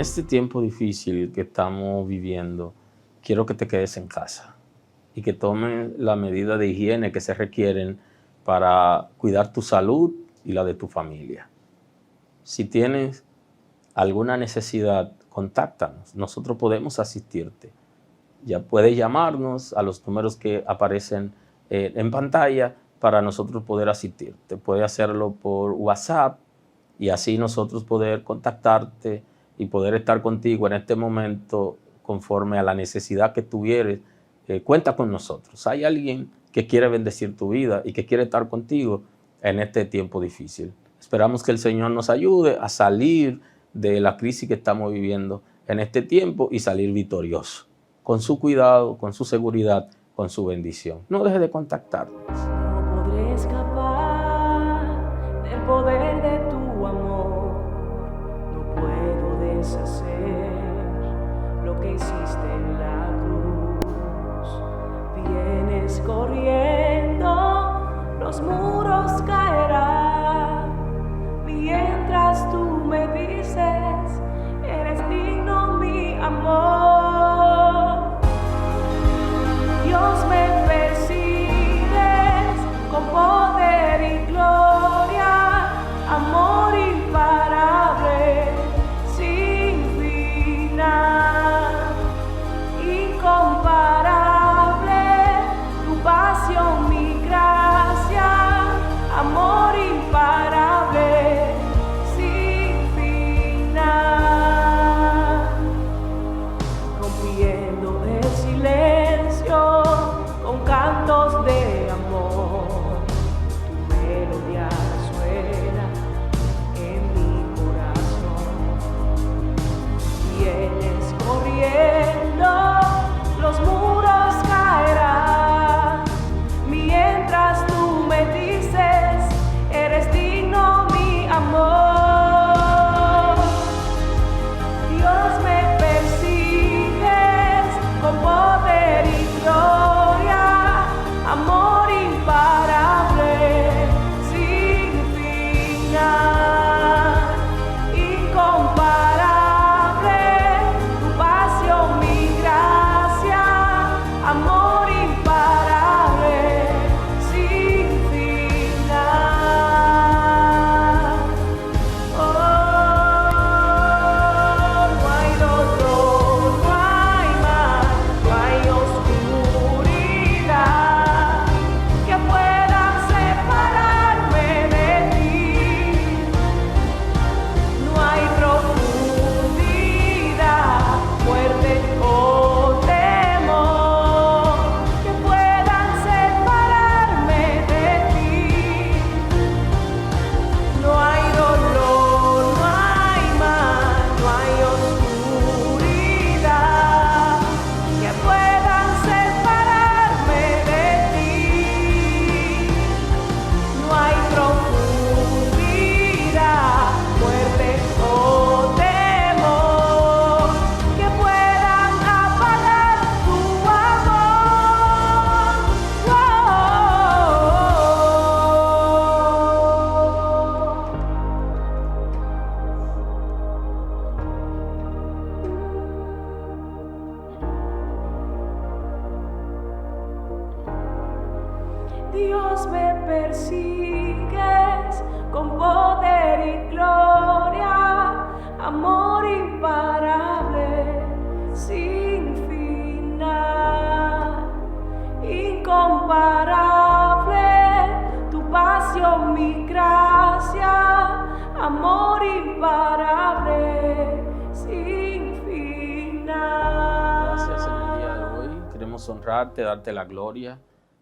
este tiempo difícil que estamos viviendo, quiero que te quedes en casa y que tomes las medidas de higiene que se requieren para cuidar tu salud y la de tu familia. Si tienes alguna necesidad, contáctanos. Nosotros podemos asistirte. Ya puedes llamarnos a los números que aparecen en pantalla para nosotros poder asistirte. Puedes hacerlo por WhatsApp y así nosotros poder contactarte y poder estar contigo en este momento conforme a la necesidad que tuvieres. Cuenta con nosotros. Hay alguien que quiere bendecir tu vida y que quiere estar contigo en este tiempo difícil. Esperamos que el Señor nos ayude a salir de la crisis que estamos viviendo en este tiempo y salir victorioso, con su cuidado, con su seguridad, con su bendición. No deje de contactarnos. No podré escapar del poder de tu amor. No puedo deshacer lo que hiciste en la cruz. Vienes corriendo, los muros caerán. Mientras tú me dices, eres digno mi amor. Dios me persigues con poder y gloria, amor imparable, sin final, incomparable, tu pasión, mi gracia, amor imparable, sin final, rompiendo el silencio con cantos de amor. Tu melodía suena en mi corazón. Vienes corriendo, los muros caerán. Mientras tú me dices, eres digno mi amor. Dios me persigues con poder y gloria, amor imparable, sin final, incomparable, tu pasión, mi gracia, amor imparable, sin final. Oh, no hay dolor, no hay mal, no hay oscuridad que pueda separarme de ti. No hay profundidad, muerte o temor que puedan separarme de ti. No hay dolor, no hay mal, no hay oscuridad que puedan separarme de ti. No hay profundidad, muerte o temor que puedan apagar tu amor. Dios me persigues con poder y gloria, amor imparable, sin final, incomparable, tu pasión, mi gracia, amor imparable, sin final. Gracias en el día de hoy. Queremos honrarte, darte la gloria,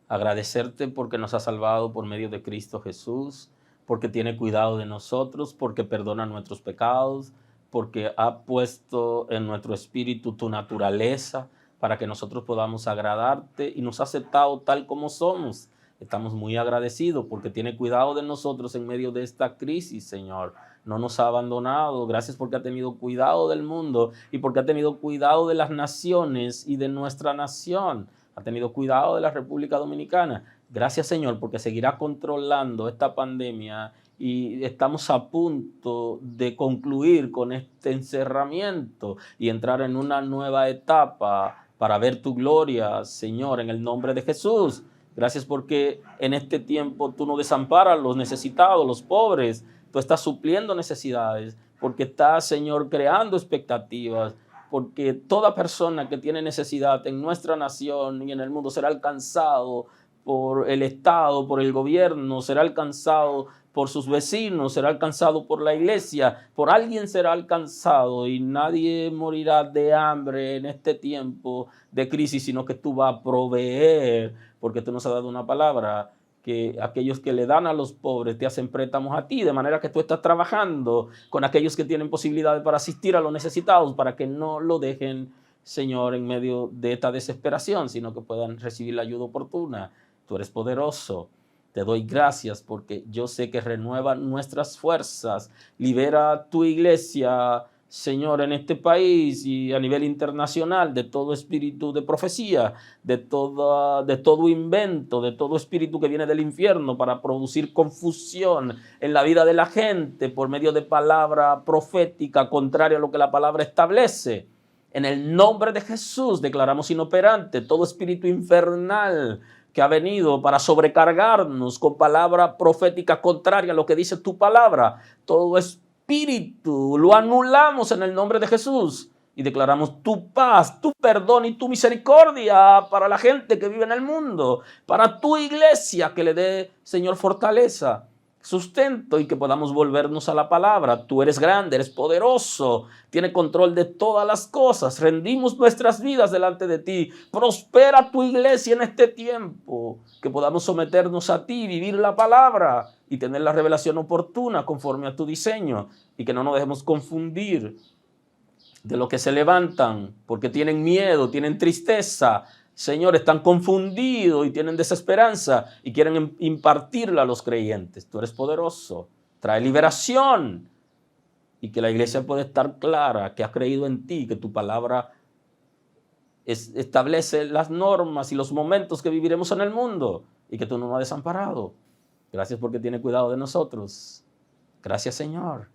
agradecerte porque nos ha salvado por medio de Cristo Jesús, porque tiene cuidado de nosotros, porque perdona nuestros pecados, porque ha puesto en nuestro espíritu tu naturaleza para que nosotros podamos agradarte y nos ha aceptado tal como somos. Estamos muy agradecidos porque tiene cuidado de nosotros en medio de esta crisis, Señor. No nos ha abandonado. Gracias porque ha tenido cuidado del mundo y porque ha tenido cuidado de las naciones y de nuestra nación. Ha tenido cuidado de la República Dominicana. Gracias, Señor, porque seguirá controlando esta pandemia y estamos a punto de concluir con este encerramiento y entrar en una nueva etapa para ver tu gloria, Señor, en el nombre de Jesús. Gracias porque en este tiempo tú no desamparas a los necesitados, los pobres. Tú estás supliendo necesidades porque estás, Señor, creando expectativas, porque toda persona que tiene necesidad en nuestra nación y en el mundo será alcanzado por el Estado, por el gobierno, será alcanzado por sus vecinos, será alcanzado por la iglesia, por alguien será alcanzado y nadie morirá de hambre en este tiempo de crisis, sino que tú vas a proveer, porque tú nos has dado una palabra, que aquellos que le dan a los pobres te hacen préstamos a ti, de manera que tú estás trabajando con aquellos que tienen posibilidades para asistir a los necesitados, para que no lo dejen, Señor, en medio de esta desesperación, sino que puedan recibir la ayuda oportuna. Tú eres poderoso. Te doy gracias porque yo sé que renueva nuestras fuerzas, libera tu iglesia, Señor, en este país y a nivel internacional de todo espíritu de profecía, de todo invento, de todo espíritu que viene del infierno para producir confusión en la vida de la gente por medio de palabra profética contraria a lo que la palabra establece. En el nombre de Jesús declaramos inoperante todo espíritu infernal que ha venido para sobrecargarnos con palabra profética contraria a lo que dice tu palabra. Todo espíritu lo anulamos en el nombre de Jesús y declaramos tu paz, tu perdón y tu misericordia para la gente que vive en el mundo, para tu iglesia, que le dé, Señor, fortaleza, sustento y que podamos volvernos a la palabra. Tú eres grande, eres poderoso, tienes control de todas las cosas. Rendimos nuestras vidas delante de ti. Prospera tu iglesia en este tiempo, que podamos someternos a ti, vivir la palabra y tener la revelación oportuna conforme a tu diseño y que no nos dejemos confundir de lo que se levantan porque tienen miedo, tienen tristeza, Señor, están confundidos y tienen desesperanza y quieren impartirla a los creyentes. Tú eres poderoso, trae liberación y que la iglesia pueda estar clara que ha creído en ti, que tu palabra establece las normas y los momentos que viviremos en el mundo y que tú no nos has desamparado. Gracias porque tienes cuidado de nosotros. Gracias, Señor,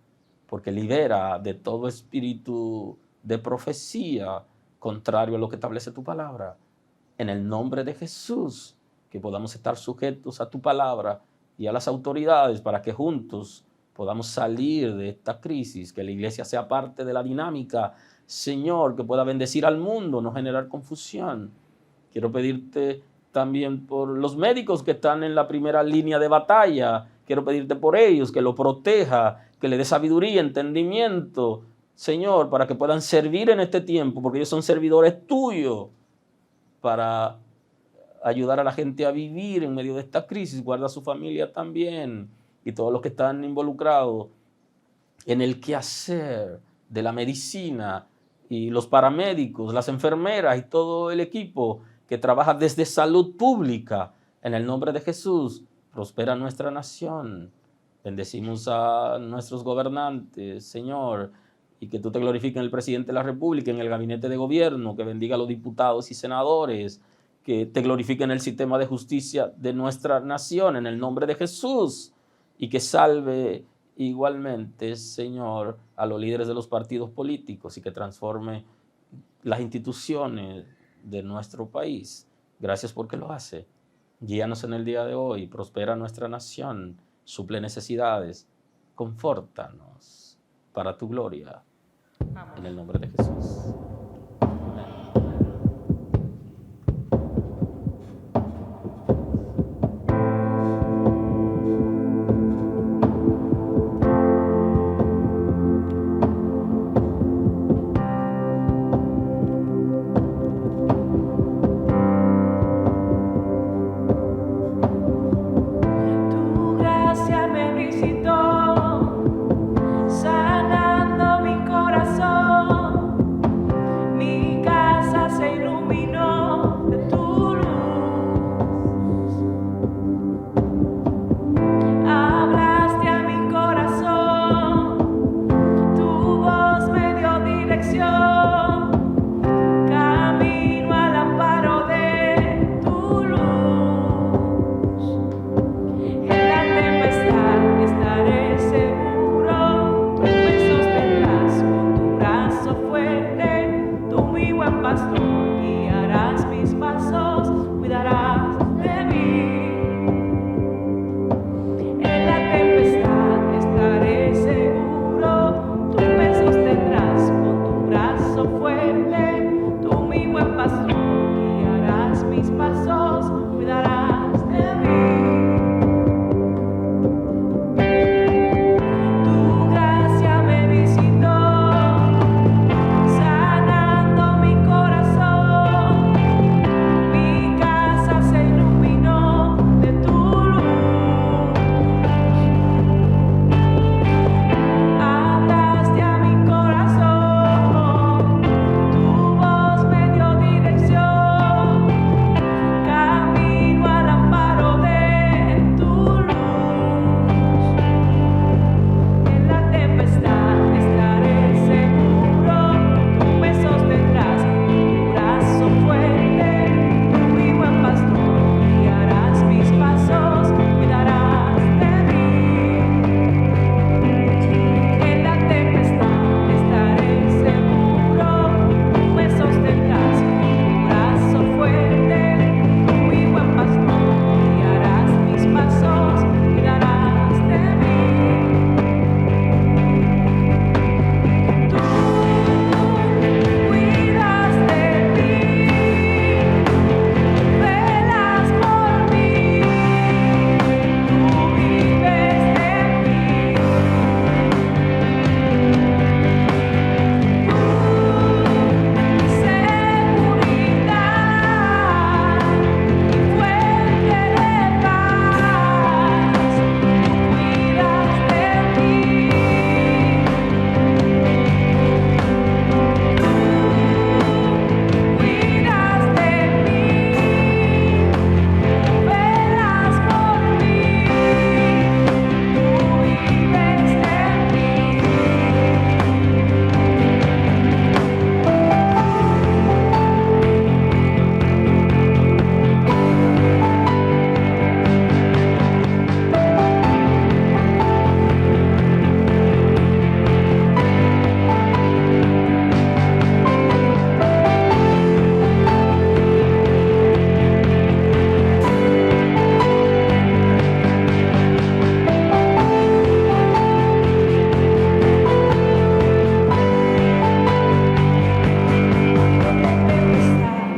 porque libera de todo espíritu de profecía contrario a lo que establece tu palabra. En el nombre de Jesús, que podamos estar sujetos a tu palabra y a las autoridades para que juntos podamos salir de esta crisis, que la iglesia sea parte de la dinámica, Señor, que pueda bendecir al mundo, no generar confusión. Quiero pedirte también por los médicos que están en la primera línea de batalla. Quiero pedirte por ellos, que lo proteja, que le dé sabiduría, entendimiento, Señor, para que puedan servir en este tiempo, porque ellos son servidores tuyos, para ayudar a la gente a vivir en medio de esta crisis. Guarda a su familia también y todos los que están involucrados en el quehacer de la medicina y los paramédicos, las enfermeras y todo el equipo que trabaja desde salud pública. En el nombre de Jesús, prospera nuestra nación. Bendecimos a nuestros gobernantes, Señor, y que tú te glorifiques en el presidente de la República, en el gabinete de gobierno, que bendiga a los diputados y senadores, que te glorifique en el sistema de justicia de nuestra nación, en el nombre de Jesús, y que salve igualmente, Señor, a los líderes de los partidos políticos y que transforme las instituciones de nuestro país. Gracias porque lo hace. Guíanos en el día de hoy, prospera nuestra nación, suple necesidades, confórtanos para tu gloria. En el nombre de Jesús. Tu gracia me visitó, sanando mi corazón. pastor, guiarás mis pasos, cuidarás de mí. Tu gracia me visitó, sanando mi corazón. Mi casa se iluminó de tu luz. Hablaste a mi corazón, tu voz me dio dirección. Camino al amparo de tu luz. En la tempestad estaré seguro, tú me sostendrás con tu brazo fuerte. Tú, mi buen pastor, guiarás mis pasos, cuidarás de mí. En la tempestad estaré seguro, tú me sostendrás con tu brazo fuerte. Tú, mi buen pastor, guiarás mis pasos, cuidarás de mí. Tú cuidas de mí, velas por mí, tú vives en mí. Mi seguridad, mi fuente de paz, tú cuidas de mí. Cuidas de mí, velas por mí, tú vives en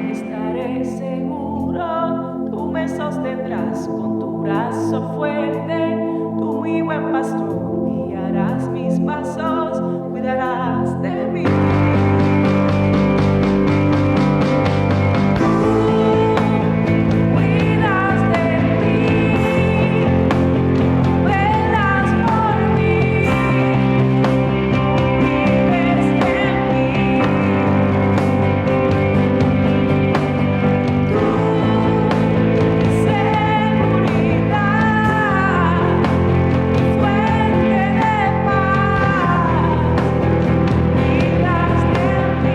Estaré seguro, tú me sostendrás con tu brazo fuerte. Tú, mi buen pastor, guiarás mis pasos, cuidarás de mí. Cuidas de mí, velas por mí, vives en mí. Mi seguridad, mi fuente de paz, cuidas de mí.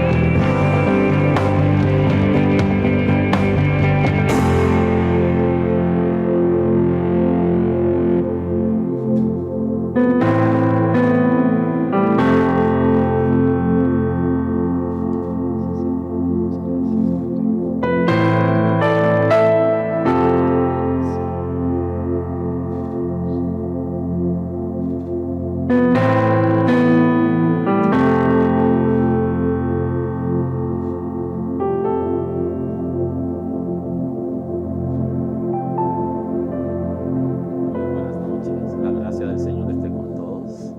Buenas noches, la gracia del Señor esté con todos.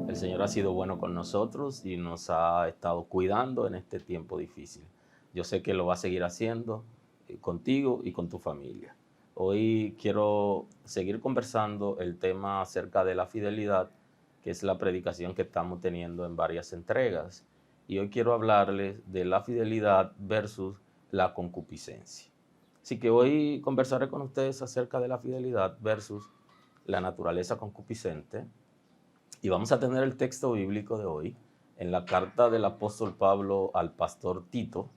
El Señor ha sido bueno con nosotros y nos ha estado cuidando en este tiempo difícil. Yo sé que lo va a seguir haciendo contigo y con tu familia. Hoy quiero seguir conversando el tema acerca de la fidelidad, que es la predicación que estamos teniendo en varias entregas. Y hoy quiero hablarles de la fidelidad versus la concupiscencia. Así que hoy conversaré con ustedes acerca de la fidelidad versus la naturaleza concupiscente. Y vamos a tener el texto bíblico de hoy en la carta del apóstol Pablo al pastor Tito.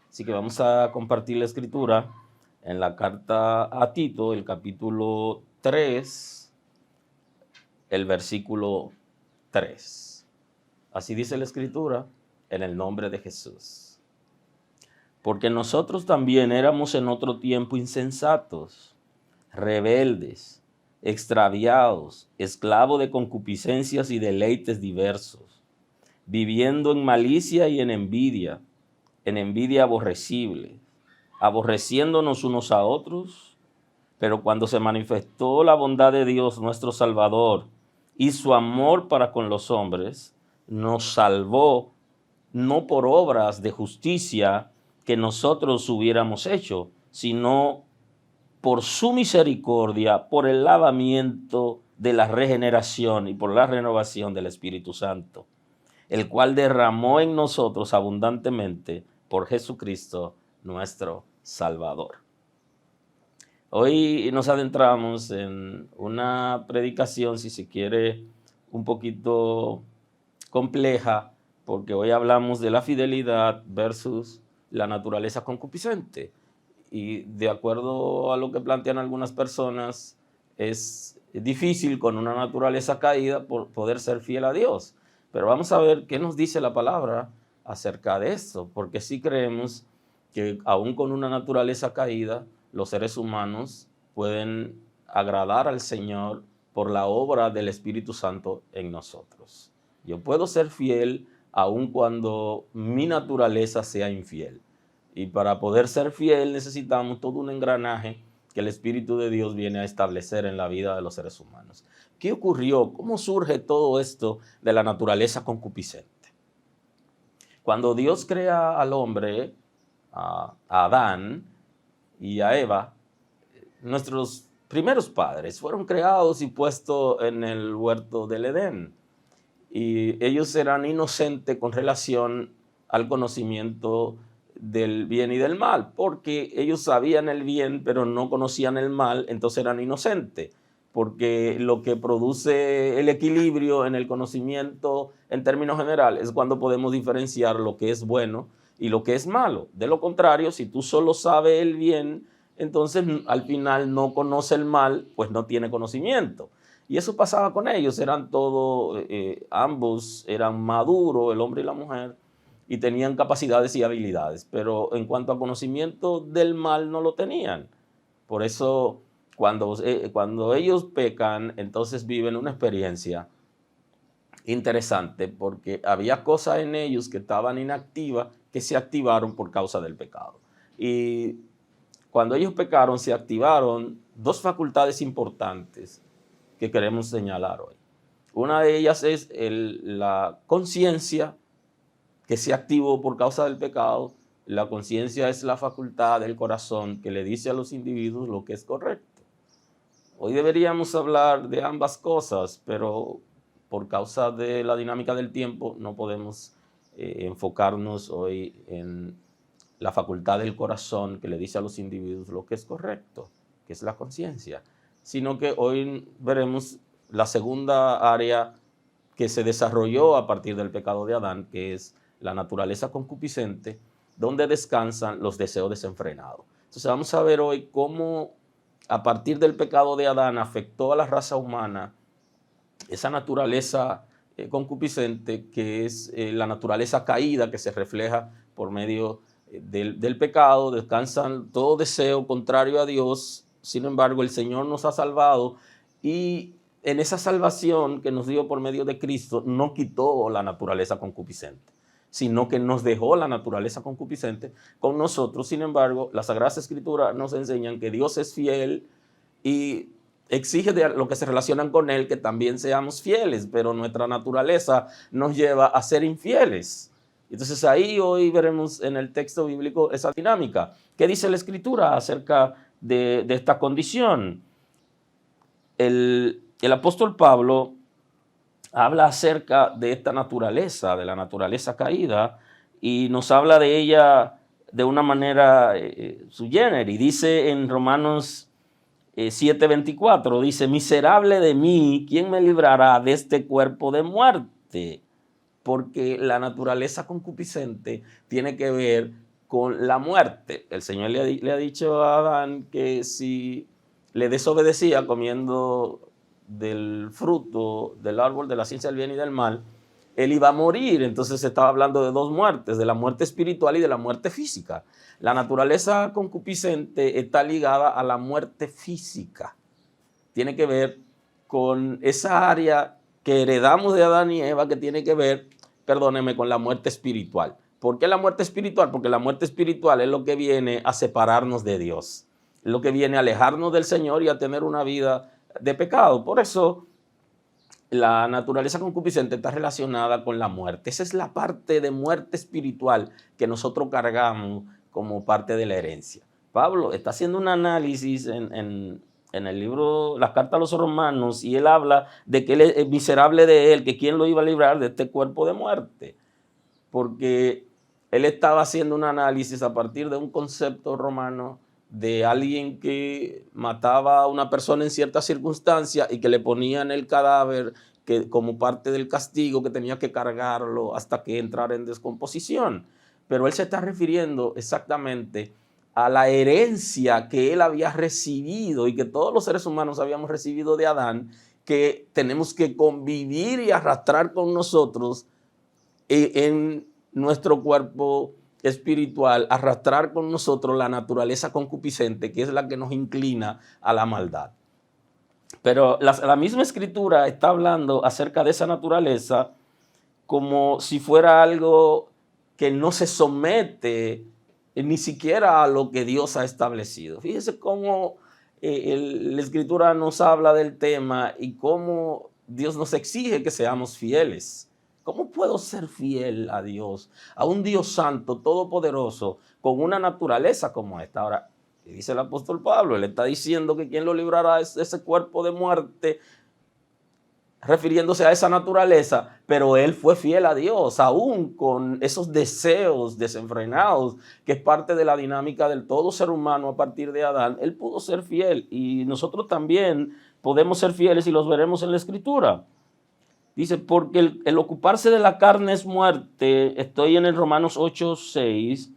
Así que vamos a compartir la escritura en la carta a Tito, el capítulo 3, el versículo 3. Así dice la escritura, en el nombre de Jesús. Porque nosotros también éramos en otro tiempo insensatos, rebeldes, extraviados, esclavos de concupiscencias y deleites diversos, viviendo en malicia y en envidia, en envidia aborrecible, aborreciéndonos unos a otros. Pero cuando se manifestó la bondad de Dios nuestro Salvador y su amor para con los hombres, nos salvó no por obras de justicia que nosotros hubiéramos hecho, sino por su misericordia, por el lavamiento de la regeneración y por la renovación del Espíritu Santo, el cual derramó en nosotros abundantemente por Jesucristo nuestro Salvador. Hoy nos adentramos en una predicación, si se quiere, un poquito compleja, porque hoy hablamos de la fidelidad versus la naturaleza concupiscente. Y de acuerdo a lo que plantean algunas personas, es difícil con una naturaleza caída poder ser fiel a Dios. Pero vamos a ver qué nos dice la palabra acerca de esto, porque sí creemos que aún con una naturaleza caída, los seres humanos pueden agradar al Señor por la obra del Espíritu Santo en nosotros. Yo puedo ser fiel aun cuando mi naturaleza sea infiel. Y para poder ser fiel necesitamos todo un engranaje que el Espíritu de Dios viene a establecer en la vida de los seres humanos. ¿Qué ocurrió? ¿Cómo surge todo esto de la naturaleza concupiscente? Cuando Dios crea al hombre, a Adán y a Eva, nuestros primeros padres fueron creados y puestos en el huerto del Edén. Y ellos eran inocentes con relación al conocimiento del bien y del mal, porque ellos sabían el bien, pero no conocían el mal, entonces eran inocentes, porque lo que produce el equilibrio en el conocimiento en términos generales es cuando podemos diferenciar lo que es bueno y lo que es malo. De lo contrario, si tú solo sabes el bien, entonces al final no conoce el mal, pues no tiene conocimiento. Y eso pasaba con ellos, eran todos, ambos eran maduros, el hombre y la mujer, y tenían capacidades y habilidades, pero en cuanto a conocimiento del mal no lo tenían. Por eso cuando ellos pecan, entonces viven una experiencia interesante, porque había cosas en ellos que estaban inactivas que se activaron por causa del pecado. Y cuando ellos pecaron, se activaron dos facultades importantes que queremos señalar hoy. Una de ellas es la conciencia, que se activó por causa del pecado. La conciencia es la facultad del corazón que le dice a los individuos lo que es correcto. Hoy deberíamos hablar de ambas cosas, pero por causa de la dinámica del tiempo no podemos enfocarnos hoy en la facultad del corazón que le dice a los individuos lo que es correcto, que es la conciencia, sino que hoy veremos la segunda área que se desarrolló a partir del pecado de Adán, que es la naturaleza concupiscente, donde descansan los deseos desenfrenados. Entonces vamos a ver hoy cómo a partir del pecado de Adán afectó a la raza humana esa naturaleza concupiscente, que es la naturaleza caída que se refleja por medio del pecado. Descansan todo deseo contrario a Dios. Sin embargo, el Señor nos ha salvado, y en esa salvación que nos dio por medio de Cristo no quitó la naturaleza concupiscente, sino que nos dejó la naturaleza concupiscente con nosotros. Sin embargo, las Sagradas Escrituras nos enseñan que Dios es fiel y exige de los que se relacionan con Él que también seamos fieles, pero nuestra naturaleza nos lleva a ser infieles. Entonces ahí hoy veremos en el texto bíblico esa dinámica. ¿Qué dice la Escritura acerca de esta condición? El apóstol Pablo habla acerca de esta naturaleza, de la naturaleza caída, y nos habla de ella de una manera sui generis. Dice en Romanos 7:24, dice: miserable de mí, ¿quién me librará de este cuerpo de muerte? Porque la naturaleza concupiscente tiene que ver con la muerte. El Señor le ha dicho a Adán que si le desobedecía comiendo del fruto del árbol de la ciencia del bien y del mal, él iba a morir. Entonces se estaba hablando de dos muertes, de la muerte espiritual y de la muerte física. La naturaleza concupiscente está ligada a la muerte física. Tiene que ver con esa área que heredamos de Adán y Eva, que tiene que ver, perdóneme, con la muerte espiritual. ¿Por qué la muerte espiritual? Porque la muerte espiritual es lo que viene a separarnos de Dios, es lo que viene a alejarnos del Señor y a tener una vida de pecado. Por eso la naturaleza concupiscente está relacionada con la muerte. Esa es la parte de muerte espiritual que nosotros cargamos como parte de la herencia. Pablo está haciendo un análisis en el libro, las cartas a los romanos, y él habla de que él es miserable de él, que quién lo iba a librar de este cuerpo de muerte. Porque él estaba haciendo un análisis a partir de un concepto romano de alguien que mataba a una persona en ciertas circunstancias y que le ponían el cadáver como parte del castigo, que tenía que cargarlo hasta que entrara en descomposición. Pero él se está refiriendo exactamente a la herencia que él había recibido y que todos los seres humanos habíamos recibido de Adán, que tenemos que convivir y arrastrar con nosotros en nuestro cuerpo espiritual, arrastrar con nosotros la naturaleza concupiscente, que es la que nos inclina a la maldad. Pero la misma Escritura está hablando acerca de esa naturaleza como si fuera algo que no se somete ni siquiera a lo que Dios ha establecido. Fíjese cómo la Escritura nos habla del tema y cómo Dios nos exige que seamos fieles. ¿Cómo puedo ser fiel a Dios, a un Dios santo, todopoderoso, con una naturaleza como esta? Ahora, ¿qué dice el apóstol Pablo? Él está diciendo que quién lo librará de ese cuerpo de muerte, refiriéndose a esa naturaleza, pero él fue fiel a Dios, aún con esos deseos desenfrenados, que es parte de la dinámica del todo ser humano a partir de Adán. Él pudo ser fiel y nosotros también podemos ser fieles y los veremos en la Escritura. Dice, porque el ocuparse de la carne es muerte. Estoy en el Romanos 8:6.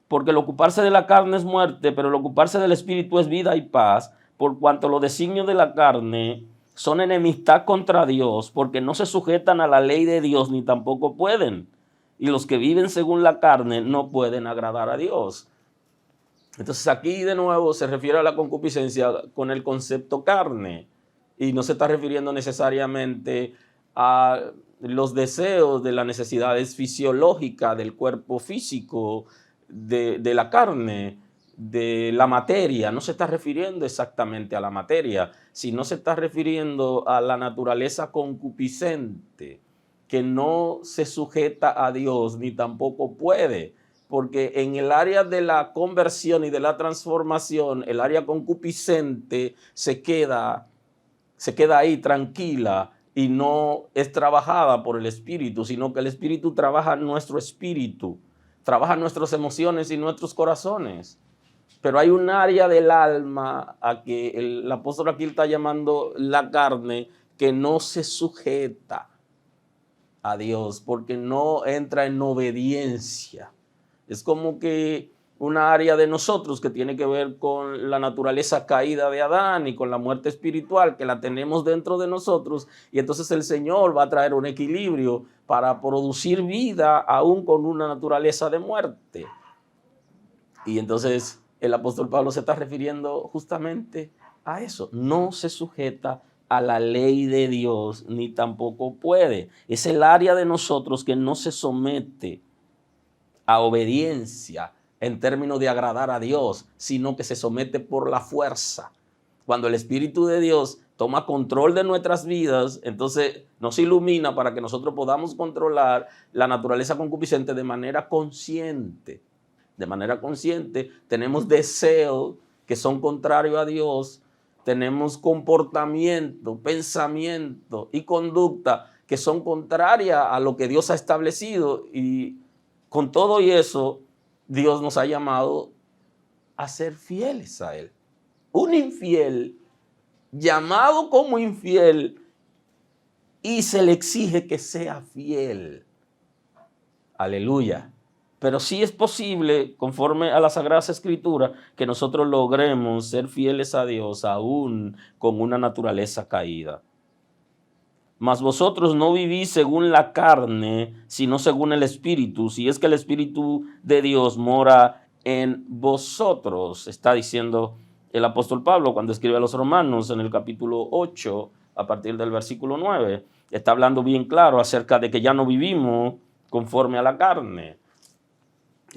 Porque el ocuparse de la carne es muerte, pero el ocuparse del espíritu es vida y paz, por cuanto los designios de la carne son enemistad contra Dios, porque no se sujetan a la ley de Dios, ni tampoco pueden. Y los que viven según la carne no pueden agradar a Dios. Entonces aquí de nuevo se refiere a la concupiscencia con el concepto carne, y no se está refiriendo necesariamente a los deseos de las necesidades fisiológicas del cuerpo físico, de la carne, de la materia. No se está refiriendo exactamente a la materia, sino se está refiriendo a la naturaleza concupiscente, que no se sujeta a Dios ni tampoco puede, porque en el área de la conversión y de la transformación, el área concupiscente se queda ahí tranquila y no es trabajada por el Espíritu, sino que el Espíritu trabaja nuestro espíritu, trabaja nuestras emociones y nuestros corazones. Pero hay un área del alma a que el apóstol aquí está llamando la carne, que no se sujeta a Dios porque no entra en obediencia. Es como que una área de nosotros que tiene que ver con la naturaleza caída de Adán y con la muerte espiritual, que la tenemos dentro de nosotros, y entonces el Señor va a traer un equilibrio para producir vida aún con una naturaleza de muerte. Y entonces el apóstol Pablo se está refiriendo justamente a eso. No se sujeta a la ley de Dios, ni tampoco puede. Es el área de nosotros que no se somete a obediencia en términos de agradar a Dios, sino que se somete por la fuerza. Cuando el Espíritu de Dios toma control de nuestras vidas, entonces nos ilumina para que nosotros podamos controlar la naturaleza concupiscente de manera consciente. De manera consciente, tenemos deseos que son contrarios a Dios, tenemos comportamiento, pensamiento y conducta que son contrarias a lo que Dios ha establecido, y con todo y eso, Dios nos ha llamado a ser fieles a Él. Un infiel, llamado como infiel, y se le exige que sea fiel. Aleluya. Pero sí es posible, conforme a las Sagradas Escrituras, que nosotros logremos ser fieles a Dios aún con una naturaleza caída. Mas vosotros no vivís según la carne, sino según el Espíritu, si es que el Espíritu de Dios mora en vosotros, está diciendo el apóstol Pablo cuando escribe a los Romanos en el capítulo 8, a partir del versículo 9. Está hablando bien claro acerca de que ya no vivimos conforme a la carne.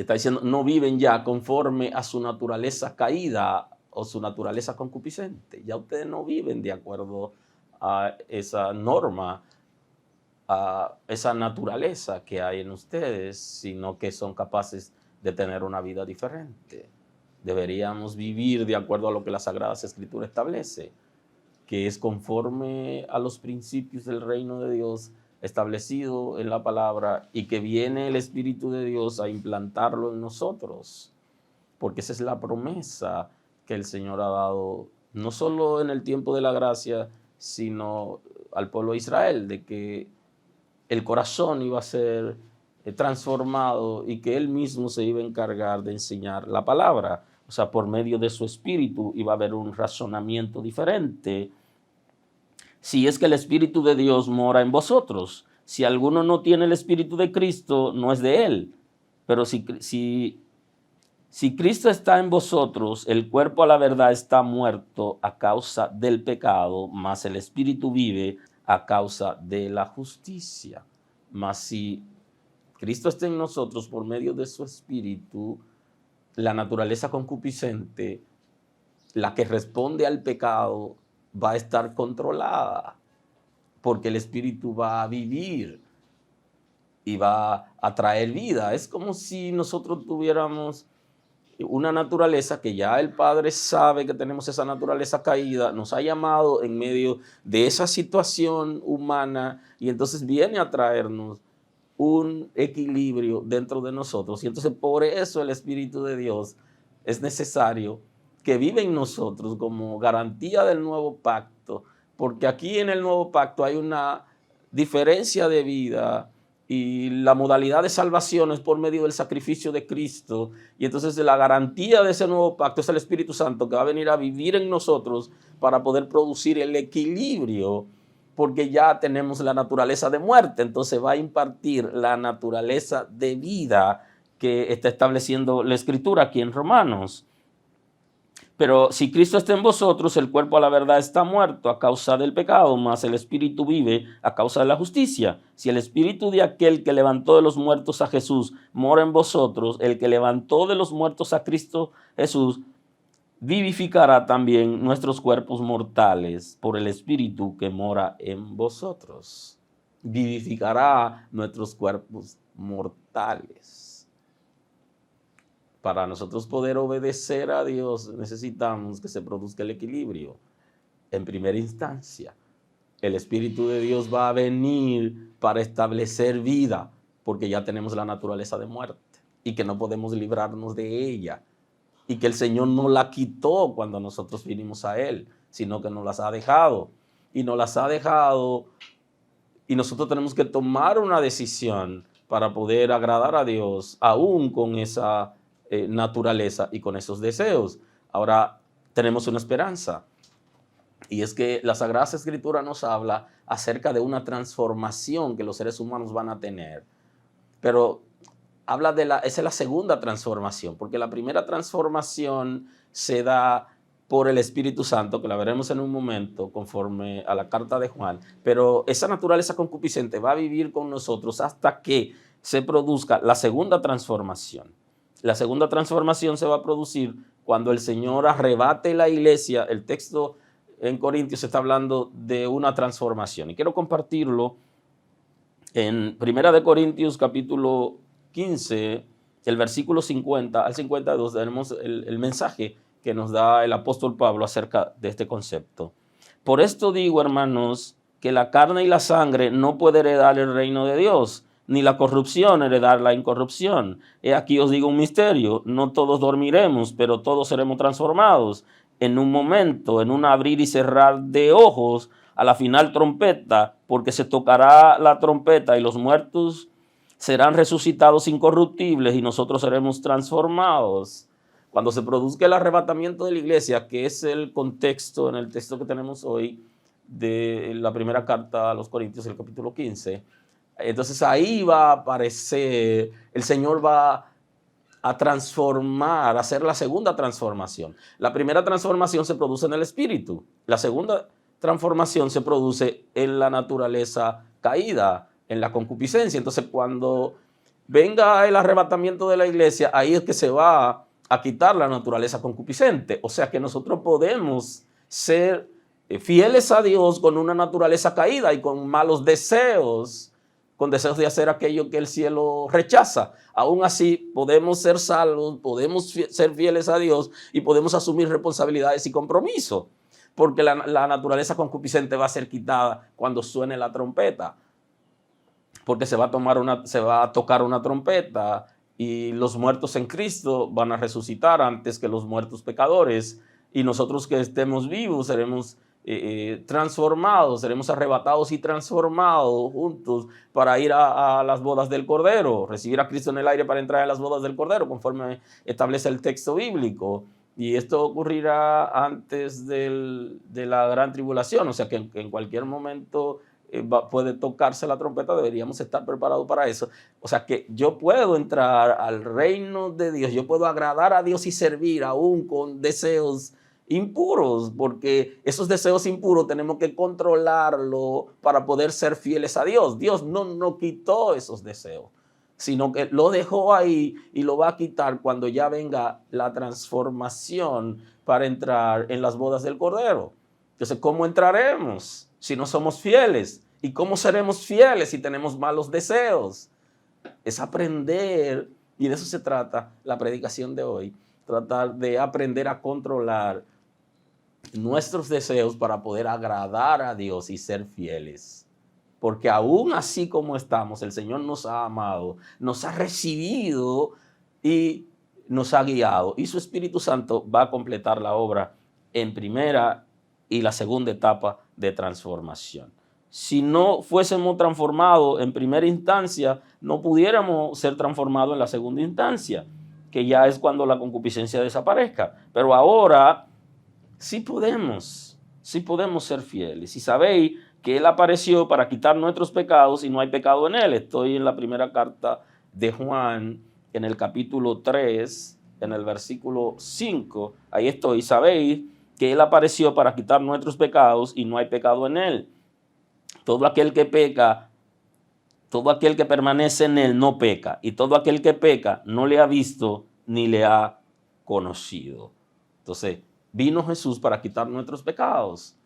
Está diciendo, no viven ya conforme a su naturaleza caída o su naturaleza concupiscente. Ya ustedes no viven de acuerdo a esa norma, a esa naturaleza que hay en ustedes, sino que son capaces de tener una vida diferente. Deberíamos vivir de acuerdo a lo que la Sagrada Escritura establece, que es conforme a los principios del reino de Dios establecido en la palabra, y que viene el Espíritu de Dios a implantarlo en nosotros, porque esa es la promesa que el Señor ha dado, no solo en el tiempo de la gracia, sino al pueblo de Israel, de que el corazón iba a ser transformado y que Él mismo se iba a encargar de enseñar la palabra. O sea, por medio de su Espíritu iba a haber un razonamiento diferente. Si es que el Espíritu de Dios mora en vosotros. Si alguno no tiene el Espíritu de Cristo, no es de Él. Pero si Cristo está en vosotros, el cuerpo a la verdad está muerto a causa del pecado, mas el Espíritu vive a causa de la justicia. Mas si Cristo está en nosotros por medio de su Espíritu, la naturaleza concupiscente, la que responde al pecado, va a estar controlada, porque el Espíritu va a vivir y va a traer vida. Es como si nosotros tuviéramos una naturaleza que ya el Padre sabe que tenemos esa naturaleza caída, nos ha llamado en medio de esa situación humana y entonces viene a traernos un equilibrio dentro de nosotros. Y entonces por eso el Espíritu de Dios es necesario que vive en nosotros como garantía del nuevo pacto, porque aquí en el nuevo pacto hay una diferencia de vida y la modalidad de salvación es por medio del sacrificio de Cristo, y entonces la garantía de ese nuevo pacto es el Espíritu Santo que va a venir a vivir en nosotros para poder producir el equilibrio, porque ya tenemos la naturaleza de muerte, entonces va a impartir la naturaleza de vida que está estableciendo la Escritura aquí en Romanos. Pero si Cristo está en vosotros, el cuerpo a la verdad está muerto a causa del pecado, mas el Espíritu vive a causa de la justicia. Si el Espíritu de aquel que levantó de los muertos a Jesús mora en vosotros, el que levantó de los muertos a Cristo Jesús vivificará también nuestros cuerpos mortales por el Espíritu que mora en vosotros. Vivificará nuestros cuerpos mortales. Para nosotros poder obedecer a Dios necesitamos que se produzca el equilibrio. En primera instancia, el Espíritu de Dios va a venir para establecer vida, porque ya tenemos la naturaleza de muerte y que no podemos librarnos de ella, y que el Señor no la quitó cuando nosotros vinimos a Él, sino que nos las ha dejado. Y nos las ha dejado, y nosotros tenemos que tomar una decisión para poder agradar a Dios, aún con esa naturaleza y con esos deseos. Ahora tenemos una esperanza, y es que la Sagrada Escritura nos habla acerca de una transformación que los seres humanos van a tener, pero habla esa es la segunda transformación, porque la primera transformación se da por el Espíritu Santo, que la veremos en un momento conforme a la carta de Juan, pero esa naturaleza concupiscente va a vivir con nosotros hasta que se produzca la segunda transformación. La segunda transformación se va a producir cuando el Señor arrebate la iglesia. El texto en Corintios está hablando de una transformación, y quiero compartirlo en 1 Corintios capítulo 15, el versículo 50 al 52, tenemos el mensaje que nos da el apóstol Pablo acerca de este concepto. Por esto digo, hermanos, que la carne y la sangre no puede heredar el reino de Dios, ni la corrupción heredar la incorrupción. He aquí os digo un misterio: no todos dormiremos, pero todos seremos transformados en un momento, en un abrir y cerrar de ojos, a la final trompeta, porque se tocará la trompeta y los muertos serán resucitados incorruptibles y nosotros seremos transformados. Cuando se produzca el arrebatamiento de la iglesia, que es el contexto en el texto que tenemos hoy de la primera carta a los Corintios, el capítulo 15, entonces ahí va a aparecer, el Señor va a transformar, a hacer la segunda transformación. La primera transformación se produce en el espíritu. La segunda transformación se produce en la naturaleza caída, en la concupiscencia. Entonces cuando venga el arrebatamiento de la iglesia, ahí es que se va a quitar la naturaleza concupiscente. O sea que nosotros podemos ser fieles a Dios con una naturaleza caída y con malos deseos, con deseos de hacer aquello que el cielo rechaza. Aún así, podemos ser salvos, podemos ser fieles a Dios y podemos asumir responsabilidades y compromisos, porque la naturaleza concupiscente va a ser quitada cuando suene la trompeta, porque se va a tocar una trompeta y los muertos en Cristo van a resucitar antes que los muertos pecadores, y nosotros que estemos vivos seremos transformados, seremos arrebatados y transformados juntos para ir a las bodas del Cordero, recibir a Cristo en el aire para entrar a las bodas del Cordero, conforme establece el texto bíblico. Y esto ocurrirá antes de la gran tribulación, o sea que en cualquier momento puede tocarse la trompeta, deberíamos estar preparados para eso. O sea que yo puedo entrar al reino de Dios, yo puedo agradar a Dios y servir aún con deseos impuros, porque esos deseos impuros tenemos que controlarlo para poder ser fieles a Dios. Dios no nos quitó esos deseos, sino que lo dejó ahí y lo va a quitar cuando ya venga la transformación para entrar en las bodas del Cordero. Entonces, ¿cómo entraremos si no somos fieles? ¿Y cómo seremos fieles si tenemos malos deseos? Es aprender, y de eso se trata la predicación de hoy, tratar de aprender a controlar nuestros deseos para poder agradar a Dios y ser fieles. Porque aún así como estamos, el Señor nos ha amado, nos ha recibido y nos ha guiado. Y su Espíritu Santo va a completar la obra en primera y la segunda etapa de transformación. Si no fuésemos transformados en primera instancia, no pudiéramos ser transformados en la segunda instancia, que ya es cuando la concupiscencia desaparezca. Pero ahora sí podemos ser fieles. Y sabéis que Él apareció para quitar nuestros pecados y no hay pecado en Él. Estoy en la primera carta de Juan, en el capítulo 3, en el versículo 5. Ahí estoy. Sabéis que Él apareció para quitar nuestros pecados y no hay pecado en Él. Todo aquel que peca, todo aquel que permanece en Él no peca. Y todo aquel que peca no le ha visto ni le ha conocido. Entonces, vino Jesús para quitar nuestros pecados.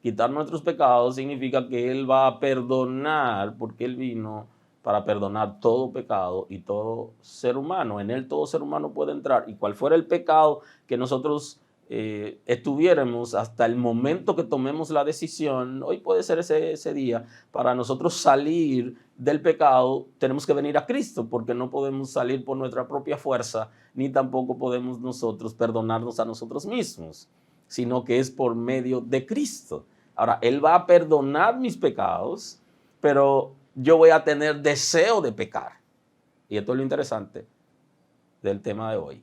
Quitar nuestros pecados significa que Él va a perdonar, porque Él vino para perdonar todo pecado y todo ser humano. En Él todo ser humano puede entrar. Y cual fuera el pecado que nosotros estuviéramos hasta el momento que tomemos la decisión, hoy puede ser ese día, para nosotros salir del pecado, tenemos que venir a Cristo, porque no podemos salir por nuestra propia fuerza, ni tampoco podemos nosotros perdonarnos a nosotros mismos, sino que es por medio de Cristo. Ahora, Él va a perdonar mis pecados, pero yo voy a tener deseo de pecar. Y esto es lo interesante del tema de hoy,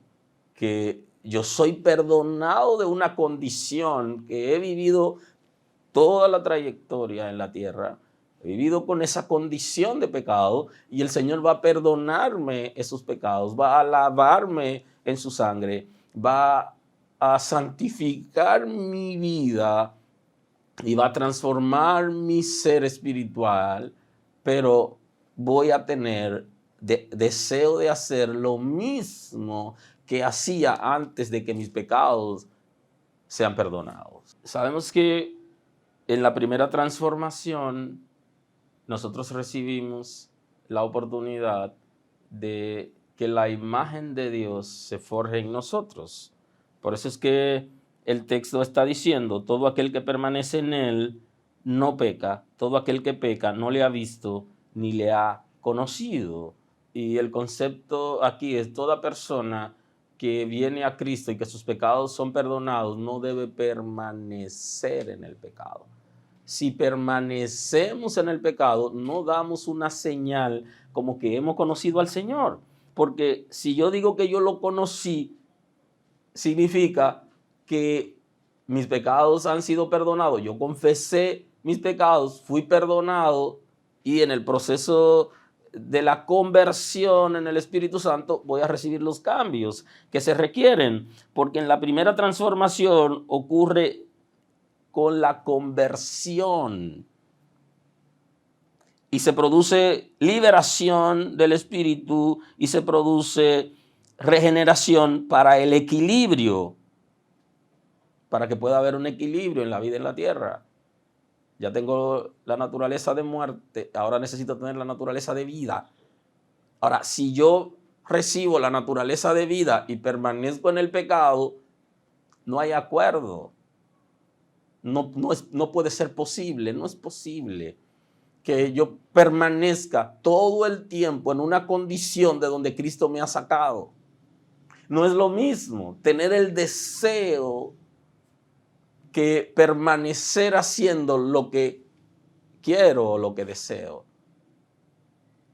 que yo soy perdonado de una condición que he vivido toda la trayectoria en la tierra. He vivido con esa condición de pecado y el Señor va a perdonarme esos pecados, va a lavarme en su sangre, va a santificar mi vida y va a transformar mi ser espiritual, pero voy a tener deseo de hacer lo mismo que hacía antes de que mis pecados sean perdonados. Sabemos que en la primera transformación nosotros recibimos la oportunidad de que la imagen de Dios se forje en nosotros. Por eso es que el texto está diciendo, todo aquel que permanece en Él no peca, todo aquel que peca no le ha visto ni le ha conocido. Y el concepto aquí es toda persona que viene a Cristo y que sus pecados son perdonados, no debe permanecer en el pecado. Si permanecemos en el pecado, no damos una señal como que hemos conocido al Señor. Porque si yo digo que yo lo conocí, significa que mis pecados han sido perdonados. Yo confesé mis pecados, fui perdonado y en el proceso de la conversión en el Espíritu Santo voy a recibir los cambios que se requieren, porque en la primera transformación ocurre con la conversión. y se produce liberación del espíritu y se produce regeneración para el equilibrio, para que pueda haber un equilibrio en la vida en la tierra. Ya tengo la naturaleza de muerte, ahora necesito tener la naturaleza de vida. Ahora, si yo recibo la naturaleza de vida y permanezco en el pecado, no hay acuerdo. No puede ser posible, no es posible que yo permanezca todo el tiempo en una condición de donde Cristo me ha sacado. No es lo mismo tener el deseo que permanecer haciendo lo que quiero o lo que deseo.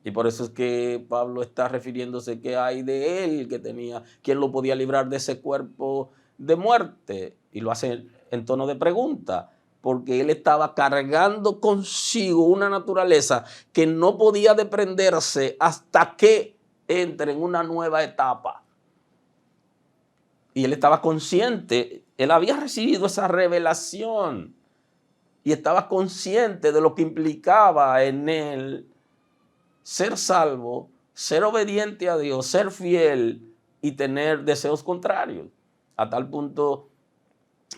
Y por eso es que Pablo está refiriéndose que hay de él que tenía, quién lo podía librar de ese cuerpo de muerte. Y lo hace en tono de pregunta, porque él estaba cargando consigo una naturaleza que no podía desprenderse hasta que entre en una nueva etapa. Y él estaba consciente, él había recibido esa revelación y estaba consciente de lo que implicaba en él ser salvo, ser obediente a Dios, ser fiel y tener deseos contrarios. A tal punto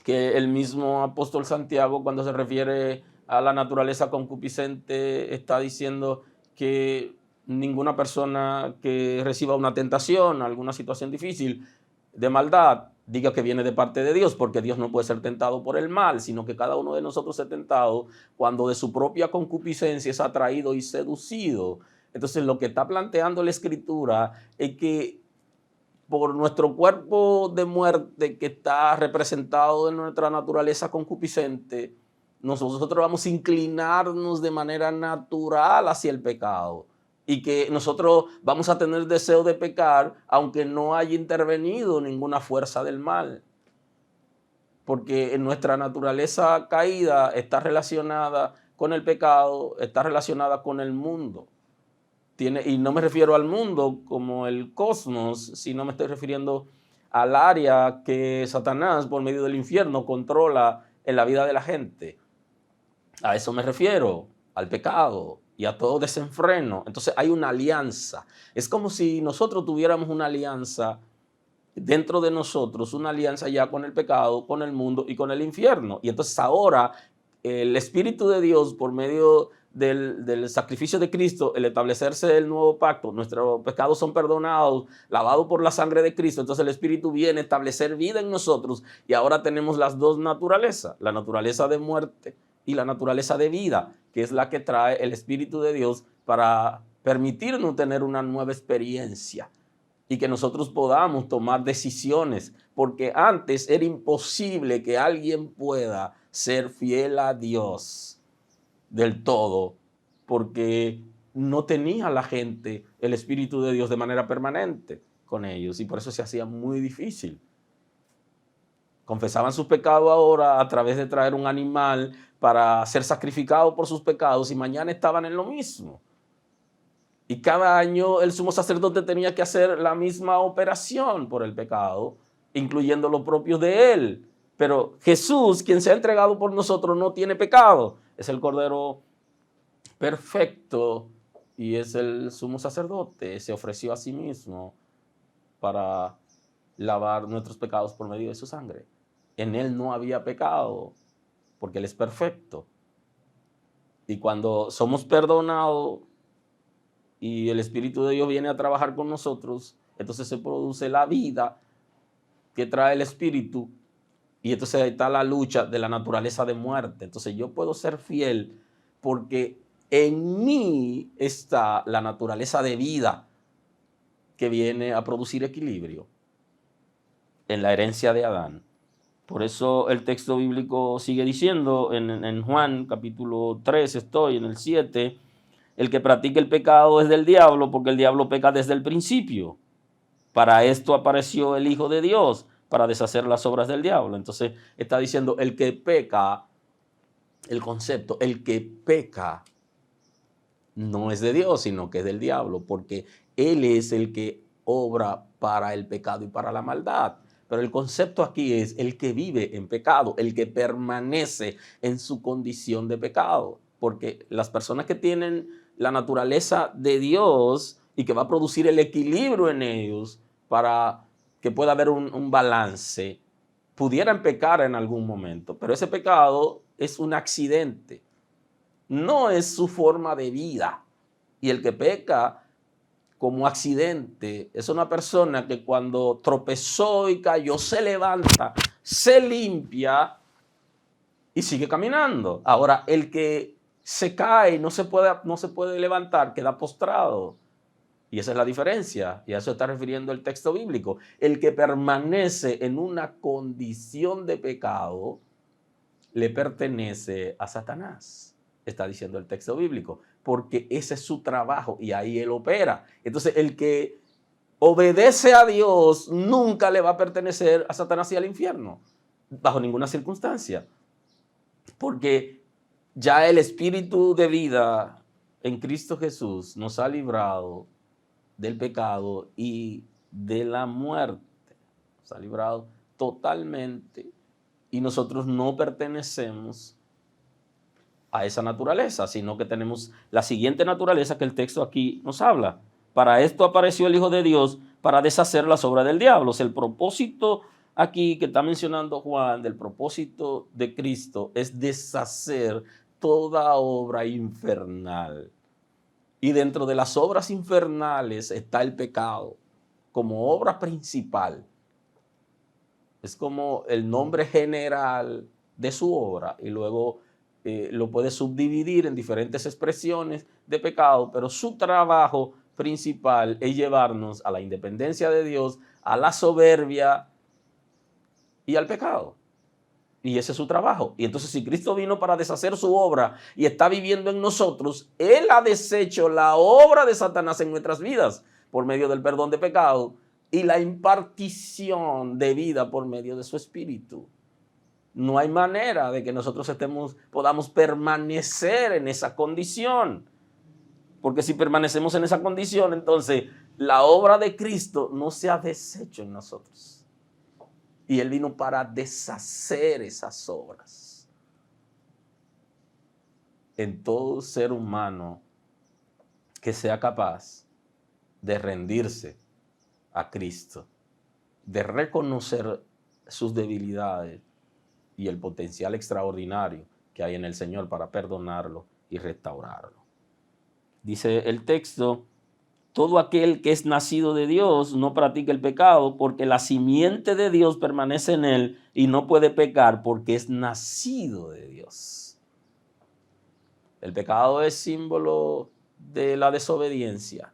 que el mismo apóstol Santiago, cuando se refiere a la naturaleza concupiscente, está diciendo que ninguna persona que reciba una tentación, alguna situación difícil de maldad, diga que viene de parte de Dios, porque Dios no puede ser tentado por el mal, sino que cada uno de nosotros es tentado cuando de su propia concupiscencia es atraído y seducido. Entonces, lo que está planteando la Escritura es que por nuestro cuerpo de muerte que está representado en nuestra naturaleza concupiscente, nosotros vamos a inclinarnos de manera natural hacia el pecado y que nosotros vamos a tener deseo de pecar aunque no haya intervenido ninguna fuerza del mal. Porque en nuestra naturaleza caída está relacionada con el pecado, está relacionada con el mundo. Y no me refiero al mundo como el cosmos, sino me estoy refiriendo al área que Satanás, por medio del infierno, controla en la vida de la gente. A eso me refiero, al pecado y a todo desenfreno. Entonces hay una alianza. Es como si nosotros tuviéramos una alianza dentro de nosotros, una alianza ya con el pecado, con el mundo y con el infierno. Y entonces ahora el Espíritu de Dios, por medio del sacrificio de Cristo, el establecerse el nuevo pacto, nuestros pecados son perdonados, lavados por la sangre de Cristo, entonces el Espíritu viene a establecer vida en nosotros y ahora tenemos las dos naturalezas, la naturaleza de muerte y la naturaleza de vida, que es la que trae el Espíritu de Dios para permitirnos tener una nueva experiencia y que nosotros podamos tomar decisiones, porque antes era imposible que alguien pueda ser fiel a Dios del todo, porque no tenía la gente el Espíritu de Dios de manera permanente con ellos y por eso se hacía muy difícil. Confesaban sus pecados ahora a través de traer un animal para ser sacrificado por sus pecados y mañana estaban en lo mismo. Y cada año el sumo sacerdote tenía que hacer la misma operación por el pecado, incluyendo los propios de él. Pero Jesús, quien se ha entregado por nosotros, no tiene pecado. Es el Cordero perfecto y es el sumo sacerdote. Se ofreció a sí mismo para lavar nuestros pecados por medio de su sangre. En él no había pecado, porque él es perfecto. Y cuando somos perdonados y el Espíritu de Dios viene a trabajar con nosotros, entonces se produce la vida que trae el Espíritu. Y entonces está la lucha de la naturaleza de muerte. Entonces yo puedo ser fiel porque en mí está la naturaleza de vida que viene a producir equilibrio en la herencia de Adán. Por eso el texto bíblico sigue diciendo en Juan capítulo 3, estoy en el 7, el que practica el pecado es del diablo porque el diablo peca desde el principio. Para esto apareció el Hijo de Dios, para deshacer las obras del diablo. Entonces está diciendo el que peca, el concepto, el que peca no es de Dios, sino que es del diablo, porque él es el que obra para el pecado y para la maldad. Pero el concepto aquí es el que vive en pecado, el que permanece en su condición de pecado, porque las personas que tienen la naturaleza de Dios y que va a producir el equilibrio en ellos para que pueda haber un balance, pudieran pecar en algún momento, pero ese pecado es un accidente, no es su forma de vida. Y el que peca como accidente es una persona que cuando tropezó y cayó se levanta, se limpia y sigue caminando. Ahora, el que se cae y no se puede levantar, queda postrado. Y esa es la diferencia, y a eso está refiriendo el texto bíblico. El que permanece en una condición de pecado le pertenece a Satanás, está diciendo el texto bíblico, porque ese es su trabajo y ahí él opera. Entonces, el que obedece a Dios nunca le va a pertenecer a Satanás y al infierno, bajo ninguna circunstancia, porque ya el espíritu de vida en Cristo Jesús nos ha librado del pecado y de la muerte. Nos ha librado totalmente y nosotros no pertenecemos a esa naturaleza, sino que tenemos la siguiente naturaleza que el texto aquí nos habla. Para esto apareció el Hijo de Dios, para deshacer las obras del diablo. O sea, el propósito aquí que está mencionando Juan del propósito de Cristo es deshacer toda obra infernal. Y dentro de las obras infernales está el pecado como obra principal. Es como el nombre general de su obra y luego lo puede subdividir en diferentes expresiones de pecado, pero su trabajo principal es llevarnos a la independencia de Dios, a la soberbia y al pecado. Y ese es su trabajo. Y entonces si Cristo vino para deshacer su obra y está viviendo en nosotros, Él ha deshecho la obra de Satanás en nuestras vidas por medio del perdón de pecado y la impartición de vida por medio de su Espíritu. No hay manera de que nosotros podamos permanecer en esa condición. Porque si permanecemos en esa condición, entonces la obra de Cristo no se ha deshecho en nosotros. Y Él vino para deshacer esas obras en todo ser humano que sea capaz de rendirse a Cristo, de reconocer sus debilidades y el potencial extraordinario que hay en el Señor para perdonarlo y restaurarlo. Dice el texto: todo aquel que es nacido de Dios no practica el pecado, porque la simiente de Dios permanece en él y no puede pecar porque es nacido de Dios. El pecado es símbolo de la desobediencia,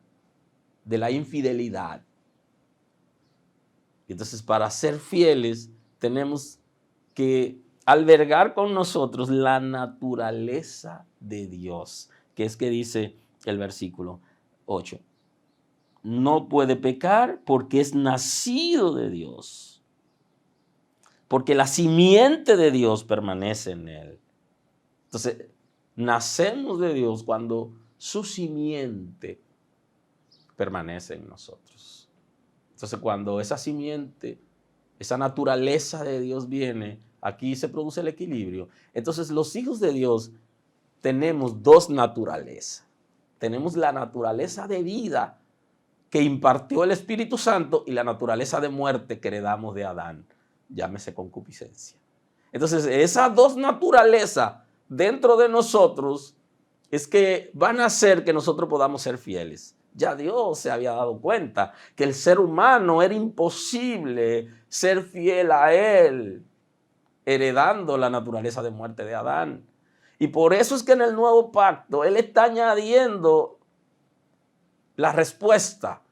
de la infidelidad. Entonces, para ser fieles, tenemos que albergar con nosotros la naturaleza de Dios, que es que dice el versículo 8. No puede pecar porque es nacido de Dios, porque la simiente de Dios permanece en él. Entonces, nacemos de Dios cuando su simiente permanece en nosotros. Entonces, cuando esa simiente, esa naturaleza de Dios viene, aquí se produce el equilibrio. Entonces, los hijos de Dios tenemos dos naturalezas. Tenemos la naturaleza de vida que impartió el Espíritu Santo y la naturaleza de muerte que heredamos de Adán, llámese concupiscencia. Entonces, esas dos naturalezas dentro de nosotros es que van a hacer que nosotros podamos ser fieles. Ya Dios se había dado cuenta que el ser humano era imposible ser fiel a Él, heredando la naturaleza de muerte de Adán. Y por eso es que en el nuevo pacto Él está añadiendo la respuesta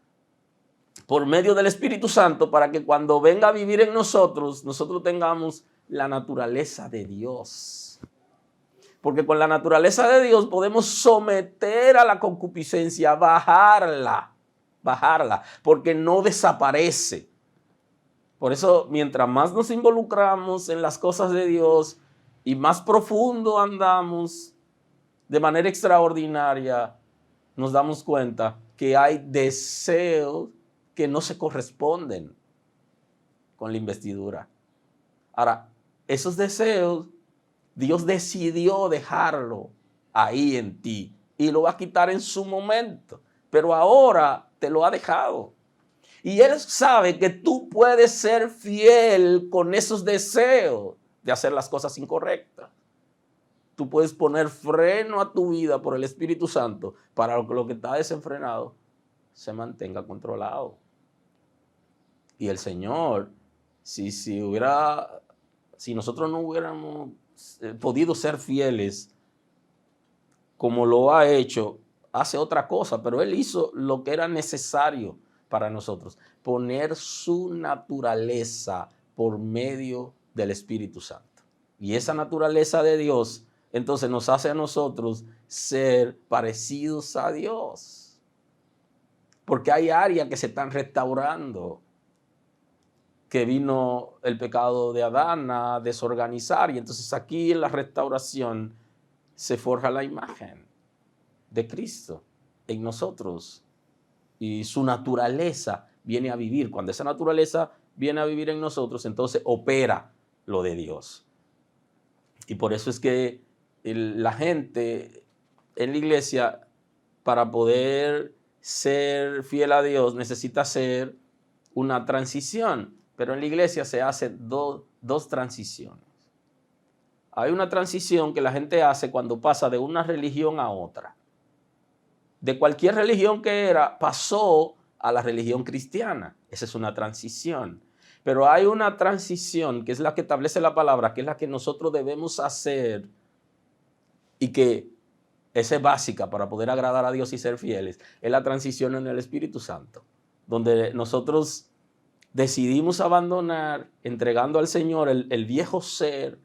por medio del Espíritu Santo para que cuando venga a vivir en nosotros, nosotros tengamos la naturaleza de Dios. Porque con la naturaleza de Dios podemos someter a la concupiscencia, bajarla, porque no desaparece. Por eso, mientras más nos involucramos en las cosas de Dios y más profundo andamos de manera extraordinaria, nos damos cuenta que hay deseos que no se corresponden con la investidura. Ahora, esos deseos, Dios decidió dejarlo ahí en ti y lo va a quitar en su momento, pero ahora te lo ha dejado. Y Él sabe que tú puedes ser fiel con esos deseos de hacer las cosas incorrectas. Tú puedes poner freno a tu vida por el Espíritu Santo para que lo que está desenfrenado se mantenga controlado. Y el Señor, si nosotros no hubiéramos podido ser fieles como lo ha hecho, hace otra cosa, pero Él hizo lo que era necesario para nosotros, poner su naturaleza por medio del Espíritu Santo. Y esa naturaleza de Dios, entonces nos hace a nosotros ser parecidos a Dios. Porque hay áreas que se están restaurando, que vino el pecado de Adán a desorganizar. Y entonces aquí en la restauración se forja la imagen de Cristo en nosotros. Y su naturaleza viene a vivir. Cuando esa naturaleza viene a vivir en nosotros, entonces opera lo de Dios. Y por eso es que la gente en la iglesia, para poder ser fiel a Dios, necesita hacer una transición. Pero en la iglesia se hacen dos transiciones. Hay una transición que la gente hace cuando pasa de una religión a otra. De cualquier religión que era, pasó a la religión cristiana. Esa es una transición. Pero hay una transición que es la que establece la palabra, que es la que nosotros debemos hacer y que esa es básica para poder agradar a Dios y ser fieles. Es la transición en el Espíritu Santo, donde nosotros decidimos abandonar, entregando al Señor el viejo ser,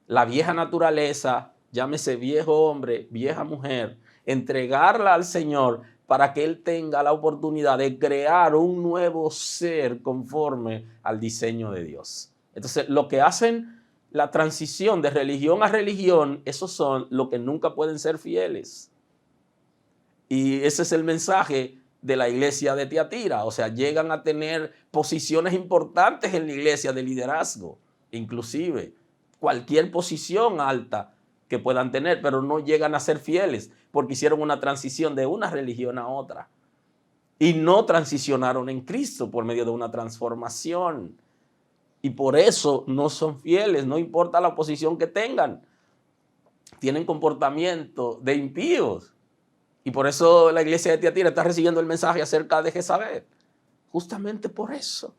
la vieja naturaleza, llámese viejo hombre, vieja mujer, entregarla al Señor para que Él tenga la oportunidad de crear un nuevo ser conforme al diseño de Dios. Entonces, lo que hacen la transición de religión a religión, esos son los que nunca pueden ser fieles. Y ese es el mensaje de la iglesia de Tiatira. O sea, llegan a tener posiciones importantes en la iglesia de liderazgo, inclusive cualquier posición alta que puedan tener, pero no llegan a ser fieles porque hicieron una transición de una religión a otra y no transicionaron en Cristo por medio de una transformación. Y por eso no son fieles, no importa la posición que tengan. Tienen comportamiento de impíos. Y por eso la iglesia de Tiatira está recibiendo el mensaje acerca de Jezabel. Justamente por eso.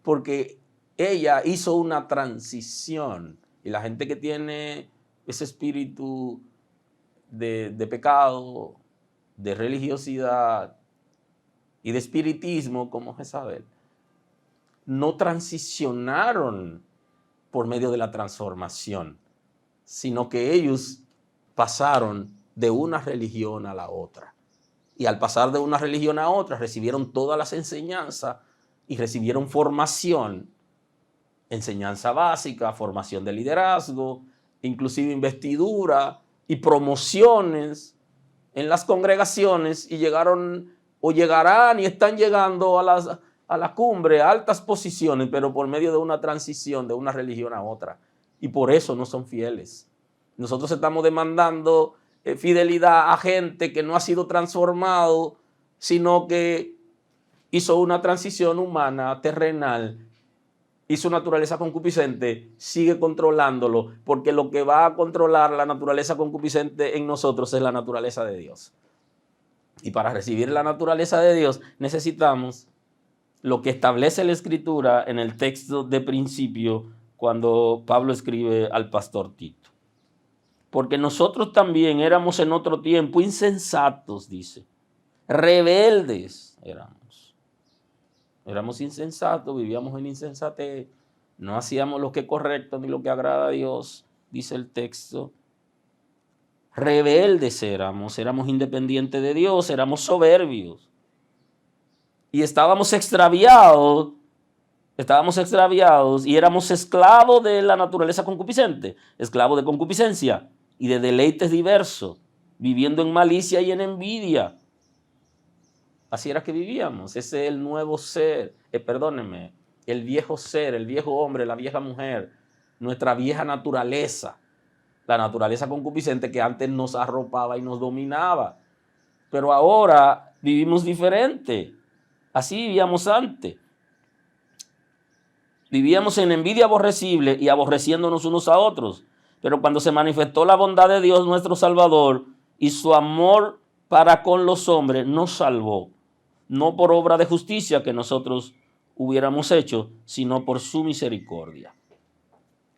Porque ella hizo una transición. Y la gente que tiene ese espíritu de pecado, de religiosidad y de espiritismo como Jezabel, no transicionaron por medio de la transformación, sino que ellos pasaron de una religión a la otra. Y al pasar de una religión a otra, recibieron todas las enseñanzas y recibieron formación, enseñanza básica, formación de liderazgo, inclusive investidura y promociones en las congregaciones, y llegaron o llegarán y están llegando a la cumbre, a altas posiciones, pero por medio de una transición de una religión a otra. Y por eso no son fieles. Nosotros estamos demandando fidelidad a gente que no ha sido transformado, sino que hizo una transición humana, terrenal, y su naturaleza concupiscente sigue controlándolo, porque lo que va a controlar la naturaleza concupiscente en nosotros es la naturaleza de Dios. Y para recibir la naturaleza de Dios necesitamos lo que establece la Escritura en el texto de principio cuando Pablo escribe al pastor Tito. Porque nosotros también éramos en otro tiempo insensatos, dice, rebeldes éramos. Éramos insensatos, vivíamos en insensatez, no hacíamos lo que es correcto ni lo que agrada a Dios, dice el texto. Rebeldes éramos independientes de Dios, éramos soberbios. Y estábamos extraviados y éramos esclavos de la naturaleza concupiscente, esclavos de concupiscencia y de deleites diversos, viviendo en malicia y en envidia. Así era que vivíamos. Ese es el nuevo ser, el viejo ser, el viejo hombre, la vieja mujer, nuestra vieja naturaleza. La naturaleza concupiscente que antes nos arropaba y nos dominaba. Pero ahora vivimos diferente. Así vivíamos antes. Vivíamos en envidia aborrecible y aborreciéndonos unos a otros. Pero cuando se manifestó la bondad de Dios nuestro Salvador y su amor para con los hombres, nos salvó. No por obra de justicia que nosotros hubiéramos hecho, sino por su misericordia.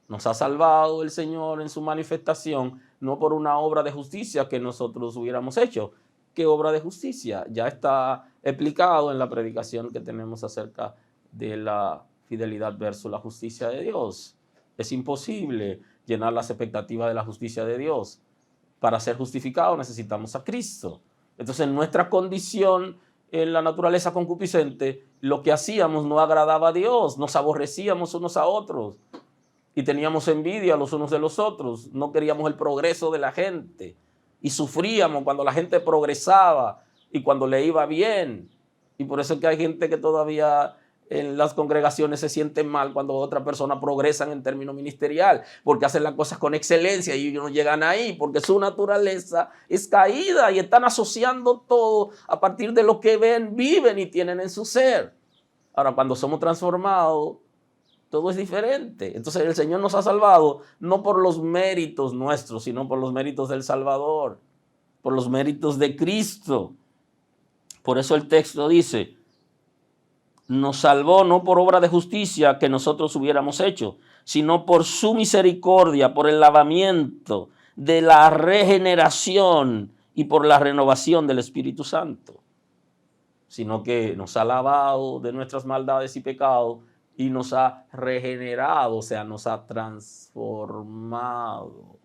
Nos ha salvado el Señor en su manifestación, no por una obra de justicia que nosotros hubiéramos hecho. ¿Qué obra de justicia? Ya está explicado en la predicación que tenemos acerca de la fidelidad versus la justicia de Dios. Es imposible llenar las expectativas de la justicia de Dios. Para ser justificado necesitamos a Cristo. Entonces, en nuestra condición, en la naturaleza concupiscente, lo que hacíamos no agradaba a Dios, nos aborrecíamos unos a otros y teníamos envidia los unos de los otros, no queríamos el progreso de la gente y sufríamos cuando la gente progresaba y cuando le iba bien. Y por eso es que hay gente que todavía en las congregaciones se sienten mal cuando otras personas progresan en términos ministerial, porque hacen las cosas con excelencia y ellos no llegan ahí, porque su naturaleza es caída y están asociando todo a partir de lo que ven, viven y tienen en su ser. Ahora, cuando somos transformados, todo es diferente. Entonces el Señor nos ha salvado no por los méritos nuestros, sino por los méritos del Salvador, por los méritos de Cristo. Por eso el texto dice, nos salvó no por obra de justicia que nosotros hubiéramos hecho, sino por su misericordia, por el lavamiento de la regeneración y por la renovación del Espíritu Santo. Sino que nos ha lavado de nuestras maldades y pecados y nos ha regenerado, o sea, nos ha transformado.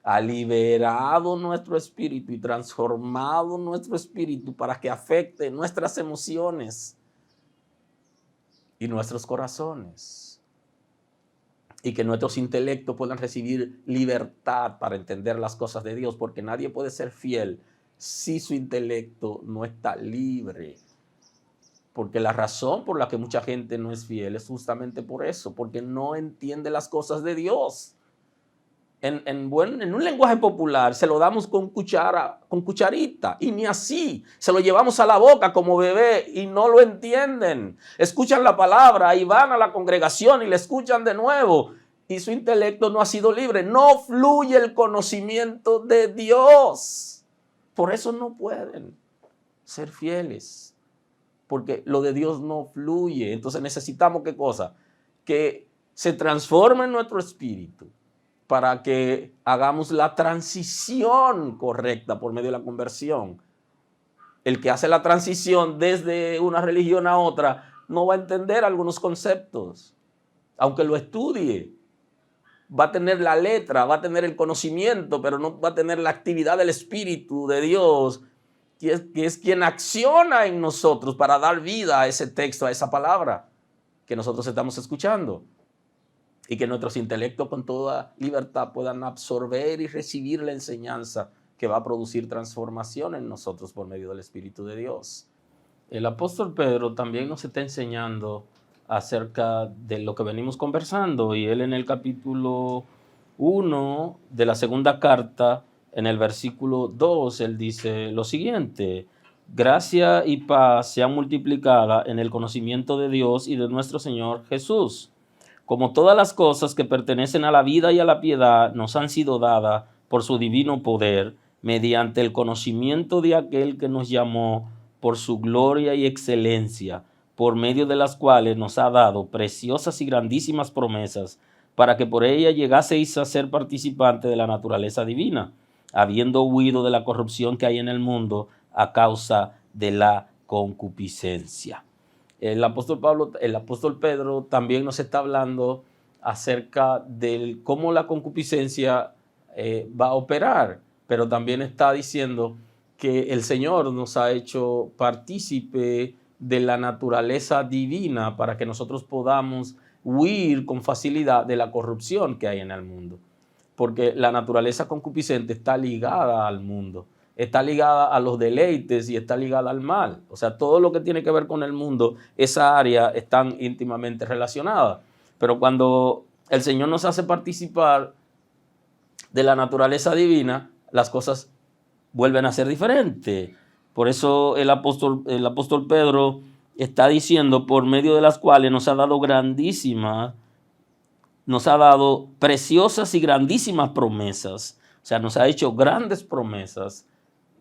Ha liberado nuestro espíritu y transformado nuestro espíritu para que afecte nuestras emociones y nuestros corazones. Y que nuestros intelectos puedan recibir libertad para entender las cosas de Dios, porque nadie puede ser fiel si su intelecto no está libre. Porque la razón por la que mucha gente no es fiel es justamente por eso, porque no entiende las cosas de Dios. En un lenguaje popular se lo damos con cucharita y ni así. Se lo llevamos a la boca como bebé y no lo entienden. Escuchan la palabra y van a la congregación y la escuchan de nuevo y su intelecto no ha sido libre. No fluye el conocimiento de Dios. Por eso no pueden ser fieles, porque lo de Dios no fluye. Entonces necesitamos, ¿qué cosa? Que se transforme en nuestro espíritu para que hagamos la transición correcta por medio de la conversión. El que hace la transición desde una religión a otra no va a entender algunos conceptos, aunque lo estudie. Va a tener la letra, va a tener el conocimiento, pero no va a tener la actividad del Espíritu de Dios, que es quien acciona en nosotros para dar vida a ese texto, a esa palabra que nosotros estamos escuchando. Y que nuestros intelectos con toda libertad puedan absorber y recibir la enseñanza que va a producir transformación en nosotros por medio del Espíritu de Dios. El apóstol Pedro también nos está enseñando acerca de lo que venimos conversando, y él en el capítulo 1 de la segunda carta, en el versículo 2, él dice lo siguiente: gracia y paz sean multiplicadas en el conocimiento de Dios y de nuestro Señor Jesús. Como todas las cosas que pertenecen a la vida y a la piedad nos han sido dadas por su divino poder, mediante el conocimiento de aquel que nos llamó por su gloria y excelencia, por medio de las cuales nos ha dado preciosas y grandísimas promesas, para que por ella llegaseis a ser participantes de la naturaleza divina, habiendo huido de la corrupción que hay en el mundo a causa de la concupiscencia. El apóstol Pedro también nos está hablando acerca de cómo la concupiscencia va a operar, pero también está diciendo que el Señor nos ha hecho partícipe de la naturaleza divina para que nosotros podamos huir con facilidad de la corrupción que hay en el mundo. Porque la naturaleza concupiscente está ligada al mundo, está ligada a los deleites y está ligada al mal. O sea, todo lo que tiene que ver con el mundo, esa área están íntimamente relacionadas. Pero cuando el Señor nos hace participar de la naturaleza divina, las cosas vuelven a ser diferentes. Por eso el apóstol Pedro está diciendo, por medio de las cuales nos ha dado preciosas y grandísimas promesas. O sea, nos ha hecho grandes promesas,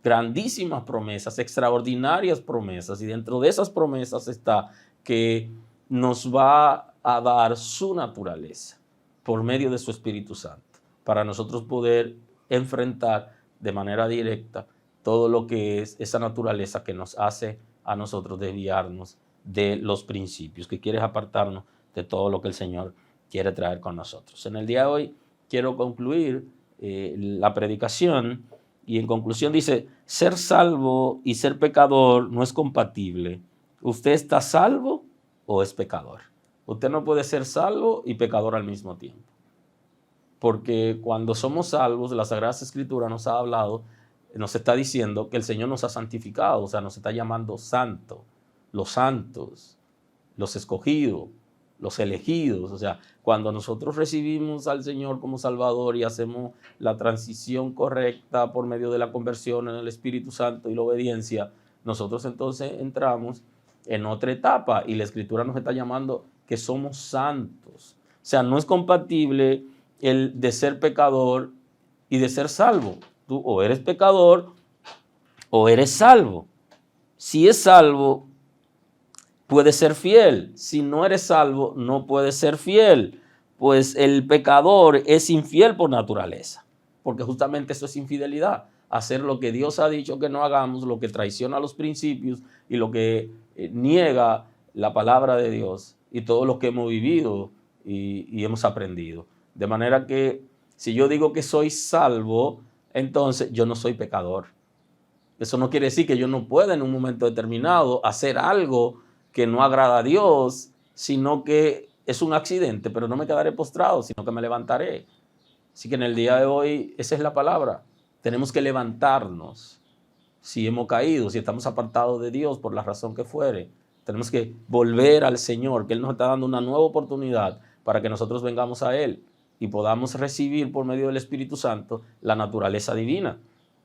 grandísimas promesas, extraordinarias promesas. Y dentro de esas promesas está que nos va a dar su naturaleza por medio de su Espíritu Santo, para nosotros poder enfrentar de manera directa todo lo que es esa naturaleza que nos hace a nosotros desviarnos de los principios, que quiere apartarnos de todo lo que el Señor quiere traer con nosotros. En el día de hoy quiero concluir la predicación y en conclusión dice, ser salvo y ser pecador no es compatible. ¿Usted está salvo o es pecador? Usted no puede ser salvo y pecador al mismo tiempo. Porque cuando somos salvos, la Sagrada Escritura nos ha hablado, nos está diciendo que el Señor nos ha santificado, o sea, nos está llamando santo, los santos, los escogidos, los elegidos. O sea, cuando nosotros recibimos al Señor como Salvador y hacemos la transición correcta por medio de la conversión en el Espíritu Santo y la obediencia, nosotros entonces entramos en otra etapa y la Escritura nos está llamando que somos santos. O sea, no es compatible el de ser pecador y de ser salvo. Tú o eres pecador o eres salvo. Si es salvo, puedes ser fiel. Si no eres salvo, no puedes ser fiel. Pues el pecador es infiel por naturaleza, porque justamente eso es infidelidad. Hacer lo que Dios ha dicho que no hagamos, lo que traiciona los principios y lo que niega la palabra de Dios y todo lo que hemos vivido y hemos aprendido. De manera que si yo digo que soy salvo, entonces yo no soy pecador. Eso no quiere decir que yo no pueda en un momento determinado hacer algo que no agrada a Dios, sino que es un accidente, pero no me quedaré postrado, sino que me levantaré. Así que en el día de hoy, esa es la palabra. Tenemos que levantarnos si hemos caído, si estamos apartados de Dios por la razón que fuere. Tenemos que volver al Señor, que Él nos está dando una nueva oportunidad para que nosotros vengamos a Él y podamos recibir por medio del Espíritu Santo la naturaleza divina.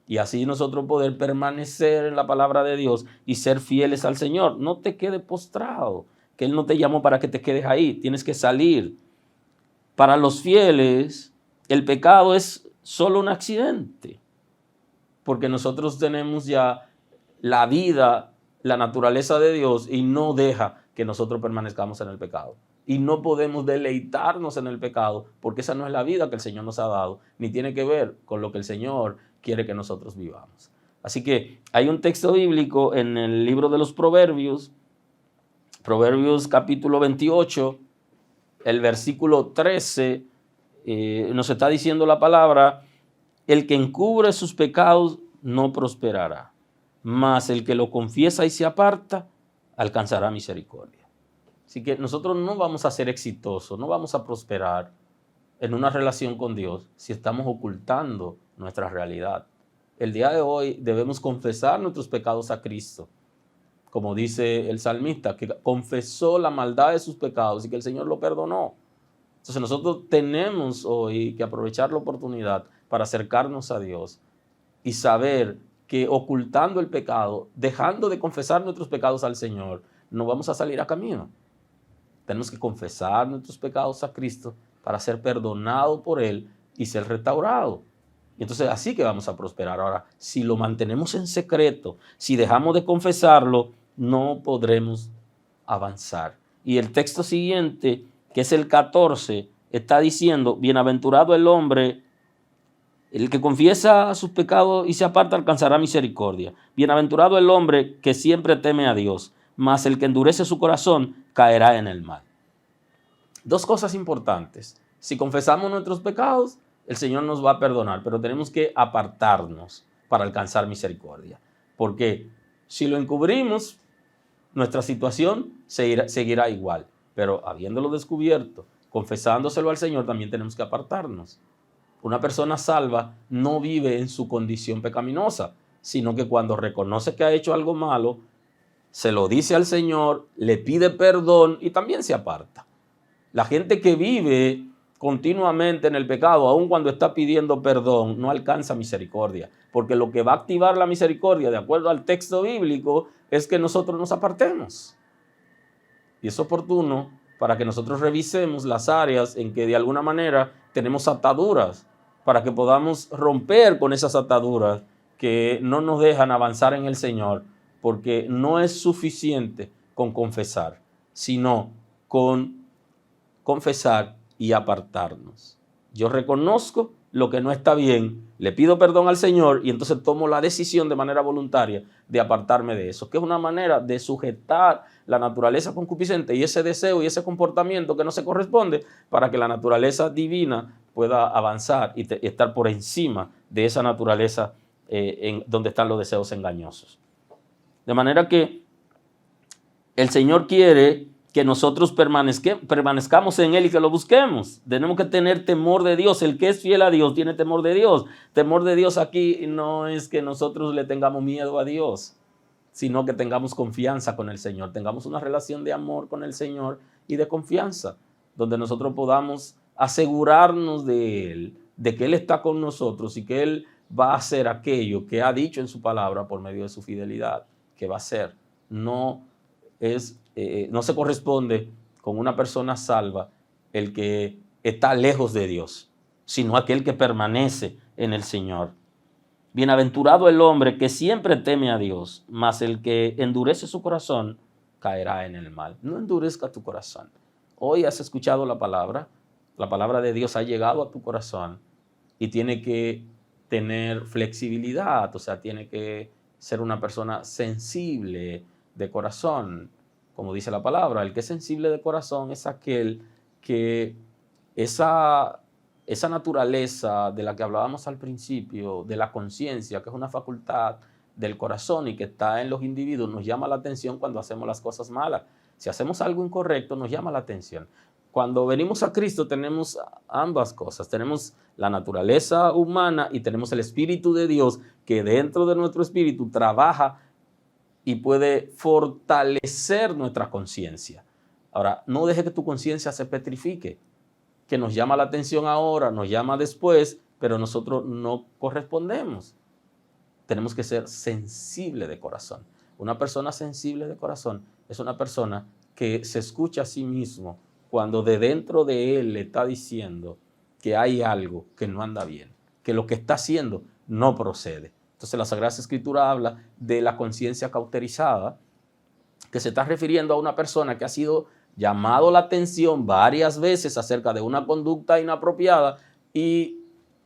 Y así nosotros poder permanecer en la palabra de Dios y ser fieles al Señor. No te quedes postrado, que Él no te llamó para que te quedes ahí, tienes que salir. Para los fieles, el pecado es solo un accidente, porque nosotros tenemos ya la vida, la naturaleza de Dios y no deja que nosotros permanezcamos en el pecado. Y no podemos deleitarnos en el pecado porque esa no es la vida que el Señor nos ha dado, ni tiene que ver con lo que el Señor quiere que nosotros vivamos. Así que hay un texto bíblico en el libro de los Proverbios, Proverbios capítulo 28, el versículo 13, nos está diciendo la palabra, el que encubre sus pecados no prosperará, mas el que lo confiesa y se aparta alcanzará misericordia. Así que nosotros no vamos a ser exitosos, no vamos a prosperar en una relación con Dios si estamos ocultando nuestra realidad. El día de hoy debemos confesar nuestros pecados a Cristo, como dice el salmista, que confesó la maldad de sus pecados y que el Señor lo perdonó. Entonces nosotros tenemos hoy que aprovechar la oportunidad para acercarnos a Dios y saber que ocultando el pecado, dejando de confesar nuestros pecados al Señor, no vamos a salir a camino. Tenemos que confesar nuestros pecados a Cristo para ser perdonados por Él y ser restaurados. Y entonces así que vamos a prosperar. Ahora, si lo mantenemos en secreto, si dejamos de confesarlo, no podremos avanzar. Y el texto siguiente, que es el 14, está diciendo, bienaventurado el hombre, el que confiesa sus pecados y se aparta alcanzará misericordia. Bienaventurado el hombre que siempre teme a Dios, mas el que endurece su corazón caerá en el mal. Dos cosas importantes. Si confesamos nuestros pecados, el Señor nos va a perdonar, pero tenemos que apartarnos para alcanzar misericordia. Porque si lo encubrimos, nuestra situación seguirá igual. Pero habiéndolo descubierto, confesándoselo al Señor, también tenemos que apartarnos. Una persona salva no vive en su condición pecaminosa, sino que cuando reconoce que ha hecho algo malo, se lo dice al Señor, le pide perdón y también se aparta. La gente que vive continuamente en el pecado, aun cuando está pidiendo perdón, no alcanza misericordia. Porque lo que va a activar la misericordia, de acuerdo al texto bíblico, es que nosotros nos apartemos. Y es oportuno para que nosotros revisemos las áreas en que de alguna manera tenemos ataduras, para que podamos romper con esas ataduras que no nos dejan avanzar en el Señor, porque no es suficiente con confesar, sino con confesar y apartarnos. Yo reconozco lo que no está bien, le pido perdón al Señor y entonces tomo la decisión de manera voluntaria de apartarme de eso, que es una manera de sujetar la naturaleza concupiscente y ese deseo y ese comportamiento que no se corresponde para que la naturaleza divina pueda avanzar y estar por encima de esa naturaleza donde están los deseos engañosos. De manera que el Señor quiere que nosotros permanezcamos en Él y que lo busquemos. Tenemos que tener temor de Dios. El que es fiel a Dios tiene temor de Dios. Temor de Dios aquí no es que nosotros le tengamos miedo a Dios, sino que tengamos confianza con el Señor. Tengamos una relación de amor con el Señor y de confianza, donde nosotros podamos asegurarnos de Él, de que Él está con nosotros y que Él va a hacer aquello que ha dicho en su palabra por medio de su fidelidad, que va a hacer. No se corresponde con una persona salva el que está lejos de Dios, sino aquel que permanece en el Señor. Bienaventurado el hombre que siempre teme a Dios, mas el que endurece su corazón caerá en el mal. No endurezca tu corazón. Hoy has escuchado la palabra de Dios ha llegado a tu corazón y tiene que tener flexibilidad, o sea, tiene que ser una persona sensible de corazón, como dice la palabra. El que es sensible de corazón es aquel que esa naturaleza de la que hablábamos al principio, de la conciencia, que es una facultad del corazón y que está en los individuos, nos llama la atención cuando hacemos las cosas malas. Si hacemos algo incorrecto, nos llama la atención. Cuando venimos a Cristo tenemos ambas cosas. Tenemos la naturaleza humana y tenemos el Espíritu de Dios que dentro de nuestro espíritu trabaja y puede fortalecer nuestra conciencia. Ahora, no deje que tu conciencia se petrifique, que nos llama la atención ahora, nos llama después, pero nosotros no correspondemos. Tenemos que ser sensibles de corazón. Una persona sensible de corazón es una persona que se escucha a sí mismo cuando de dentro de él le está diciendo que hay algo que no anda bien, que lo que está haciendo no procede. Entonces la Sagrada Escritura habla de la conciencia cauterizada, que se está refiriendo a una persona que ha sido llamado la atención varias veces acerca de una conducta inapropiada y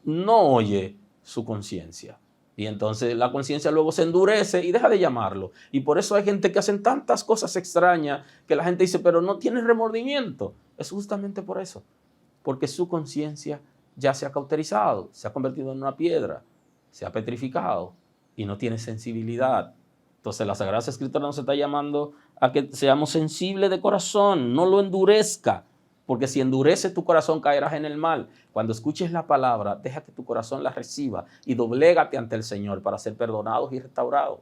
no oye su conciencia. Y entonces la conciencia luego se endurece y deja de llamarlo. Y por eso hay gente que hacen tantas cosas extrañas que la gente dice, pero no tiene remordimiento. Es justamente por eso, porque su conciencia ya se ha cauterizado, se ha convertido en una piedra, se ha petrificado y no tiene sensibilidad. Entonces la Sagrada Escritura nos está llamando a que seamos sensibles de corazón, no lo endurezca, porque si endurece tu corazón caerás en el mal. Cuando escuches la palabra, deja que tu corazón la reciba y doblégate ante el Señor para ser perdonados y restaurados.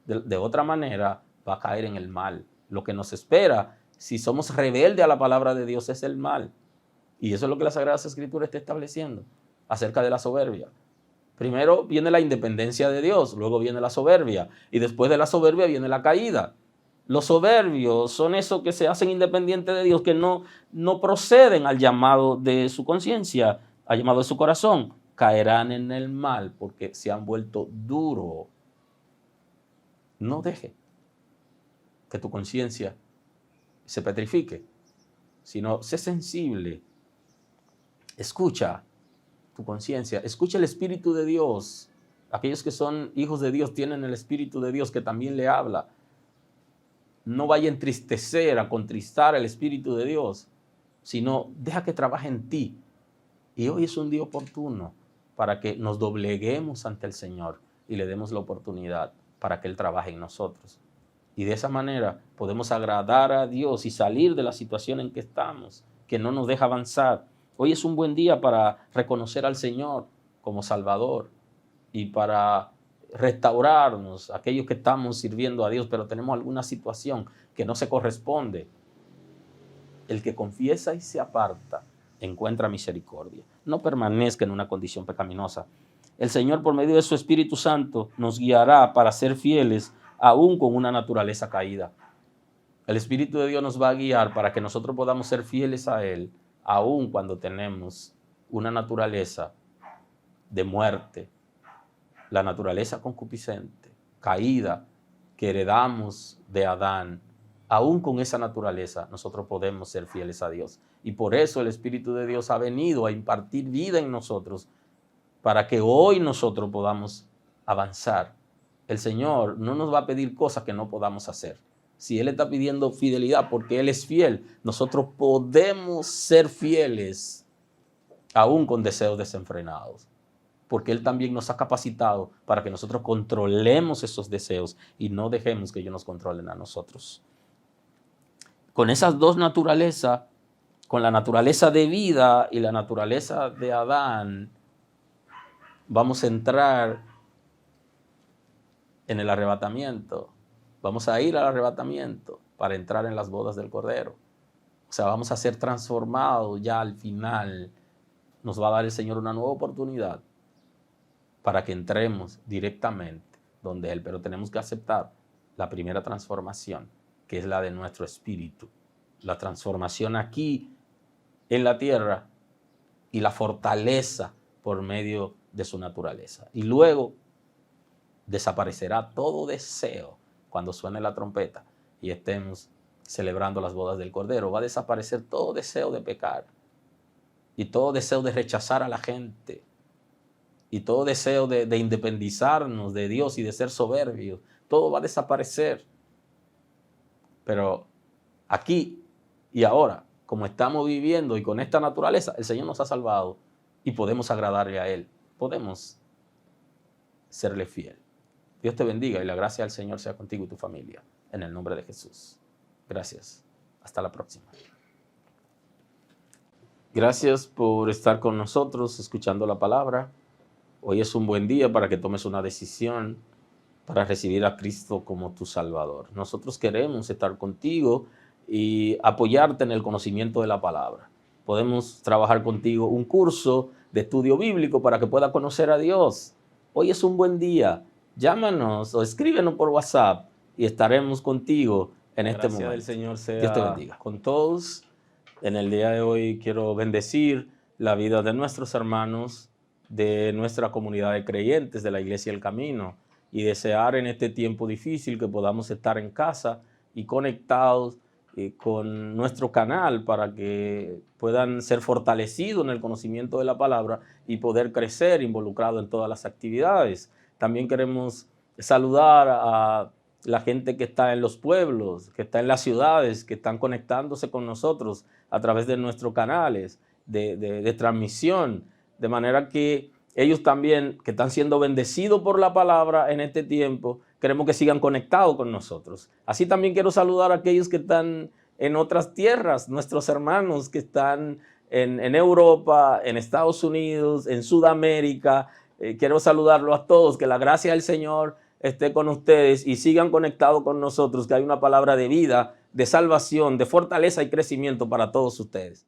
De otra manera va a caer en el mal. Lo que nos espera si somos rebeldes a la palabra de Dios es el mal. Y eso es lo que la Sagrada Escritura está estableciendo acerca de la soberbia. Primero viene la independencia de Dios, luego viene la soberbia y después de la soberbia viene la caída. Los soberbios son esos que se hacen independientes de Dios, que no proceden al llamado de su conciencia, al llamado de su corazón. Caerán en el mal porque se han vuelto duros. No deje que tu conciencia se petrifique, sino sé sensible. Escucha tu conciencia, escucha el Espíritu de Dios. Aquellos que son hijos de Dios tienen el Espíritu de Dios que también le habla. No vaya a entristecer, a contristar el Espíritu de Dios, sino deja que trabaje en ti. Y hoy es un día oportuno para que nos dobleguemos ante el Señor y le demos la oportunidad para que Él trabaje en nosotros. Y de esa manera podemos agradar a Dios y salir de la situación en que estamos, que no nos deja avanzar. Hoy es un buen día para reconocer al Señor como Salvador y para restaurarnos, aquellos que estamos sirviendo a Dios, pero tenemos alguna situación que no se corresponde. El que confiesa y se aparta encuentra misericordia. No permanezca en una condición pecaminosa. El Señor, por medio de su Espíritu Santo, nos guiará para ser fieles aún con una naturaleza caída. El Espíritu de Dios nos va a guiar para que nosotros podamos ser fieles a Él, aún cuando tenemos una naturaleza de muerte, la naturaleza concupiscente, caída, que heredamos de Adán. Aún con esa naturaleza, nosotros podemos ser fieles a Dios. Y por eso el Espíritu de Dios ha venido a impartir vida en nosotros, para que hoy nosotros podamos avanzar. El Señor no nos va a pedir cosas que no podamos hacer. Si Él está pidiendo fidelidad porque Él es fiel, nosotros podemos ser fieles aún con deseos desenfrenados, porque Él también nos ha capacitado para que nosotros controlemos esos deseos y no dejemos que ellos nos controlen a nosotros. Con esas dos naturalezas, con la naturaleza de vida y la naturaleza de Adán, vamos a entrar en el arrebatamiento. Vamos a ir al arrebatamiento para entrar en las bodas del Cordero. O sea, vamos a ser transformados ya al final. Nos va a dar el Señor una nueva oportunidad para que entremos directamente donde Él. Pero tenemos que aceptar la primera transformación, que es la de nuestro espíritu. La transformación aquí en la tierra y la fortaleza por medio de su naturaleza. Y luego desaparecerá todo deseo cuando suene la trompeta y estemos celebrando las bodas del Cordero. Va a desaparecer todo deseo de pecar y todo deseo de rechazar a la gente y todo deseo de independizarnos de Dios y de ser soberbios. Todo va a desaparecer. Pero aquí y ahora, como estamos viviendo y con esta naturaleza, el Señor nos ha salvado y podemos agradarle a Él. Podemos serle fiel. Dios te bendiga y la gracia del Señor sea contigo y tu familia. En el nombre de Jesús. Gracias. Hasta la próxima. Gracias por estar con nosotros escuchando la palabra. Hoy es un buen día para que tomes una decisión para recibir a Cristo como tu Salvador. Nosotros queremos estar contigo y apoyarte en el conocimiento de la palabra. Podemos trabajar contigo un curso de estudio bíblico para que puedas conocer a Dios. Hoy es un buen día. Llámanos o escríbenos por WhatsApp y estaremos contigo en este momento. Del Señor sea Dios te bendiga. con todos. En el día de hoy quiero bendecir la vida de nuestros hermanos, de nuestra comunidad de creyentes de la Iglesia El Camino, y desear en este tiempo difícil que podamos estar en casa y conectados con nuestro canal para que puedan ser fortalecidos en el conocimiento de la palabra y poder crecer involucrado en todas las actividades. También queremos saludar a la gente que está en los pueblos, que está en las ciudades, que están conectándose con nosotros a través de nuestros canales de transmisión, de manera que ellos también, que están siendo bendecidos por la palabra en este tiempo, queremos que sigan conectados con nosotros. Así también quiero saludar a aquellos que están en otras tierras, nuestros hermanos que están en Europa, en Estados Unidos, en Sudamérica. Quiero saludarlos a todos, que la gracia del Señor esté con ustedes y sigan conectados con nosotros, que hay una palabra de vida, de salvación, de fortaleza y crecimiento para todos ustedes.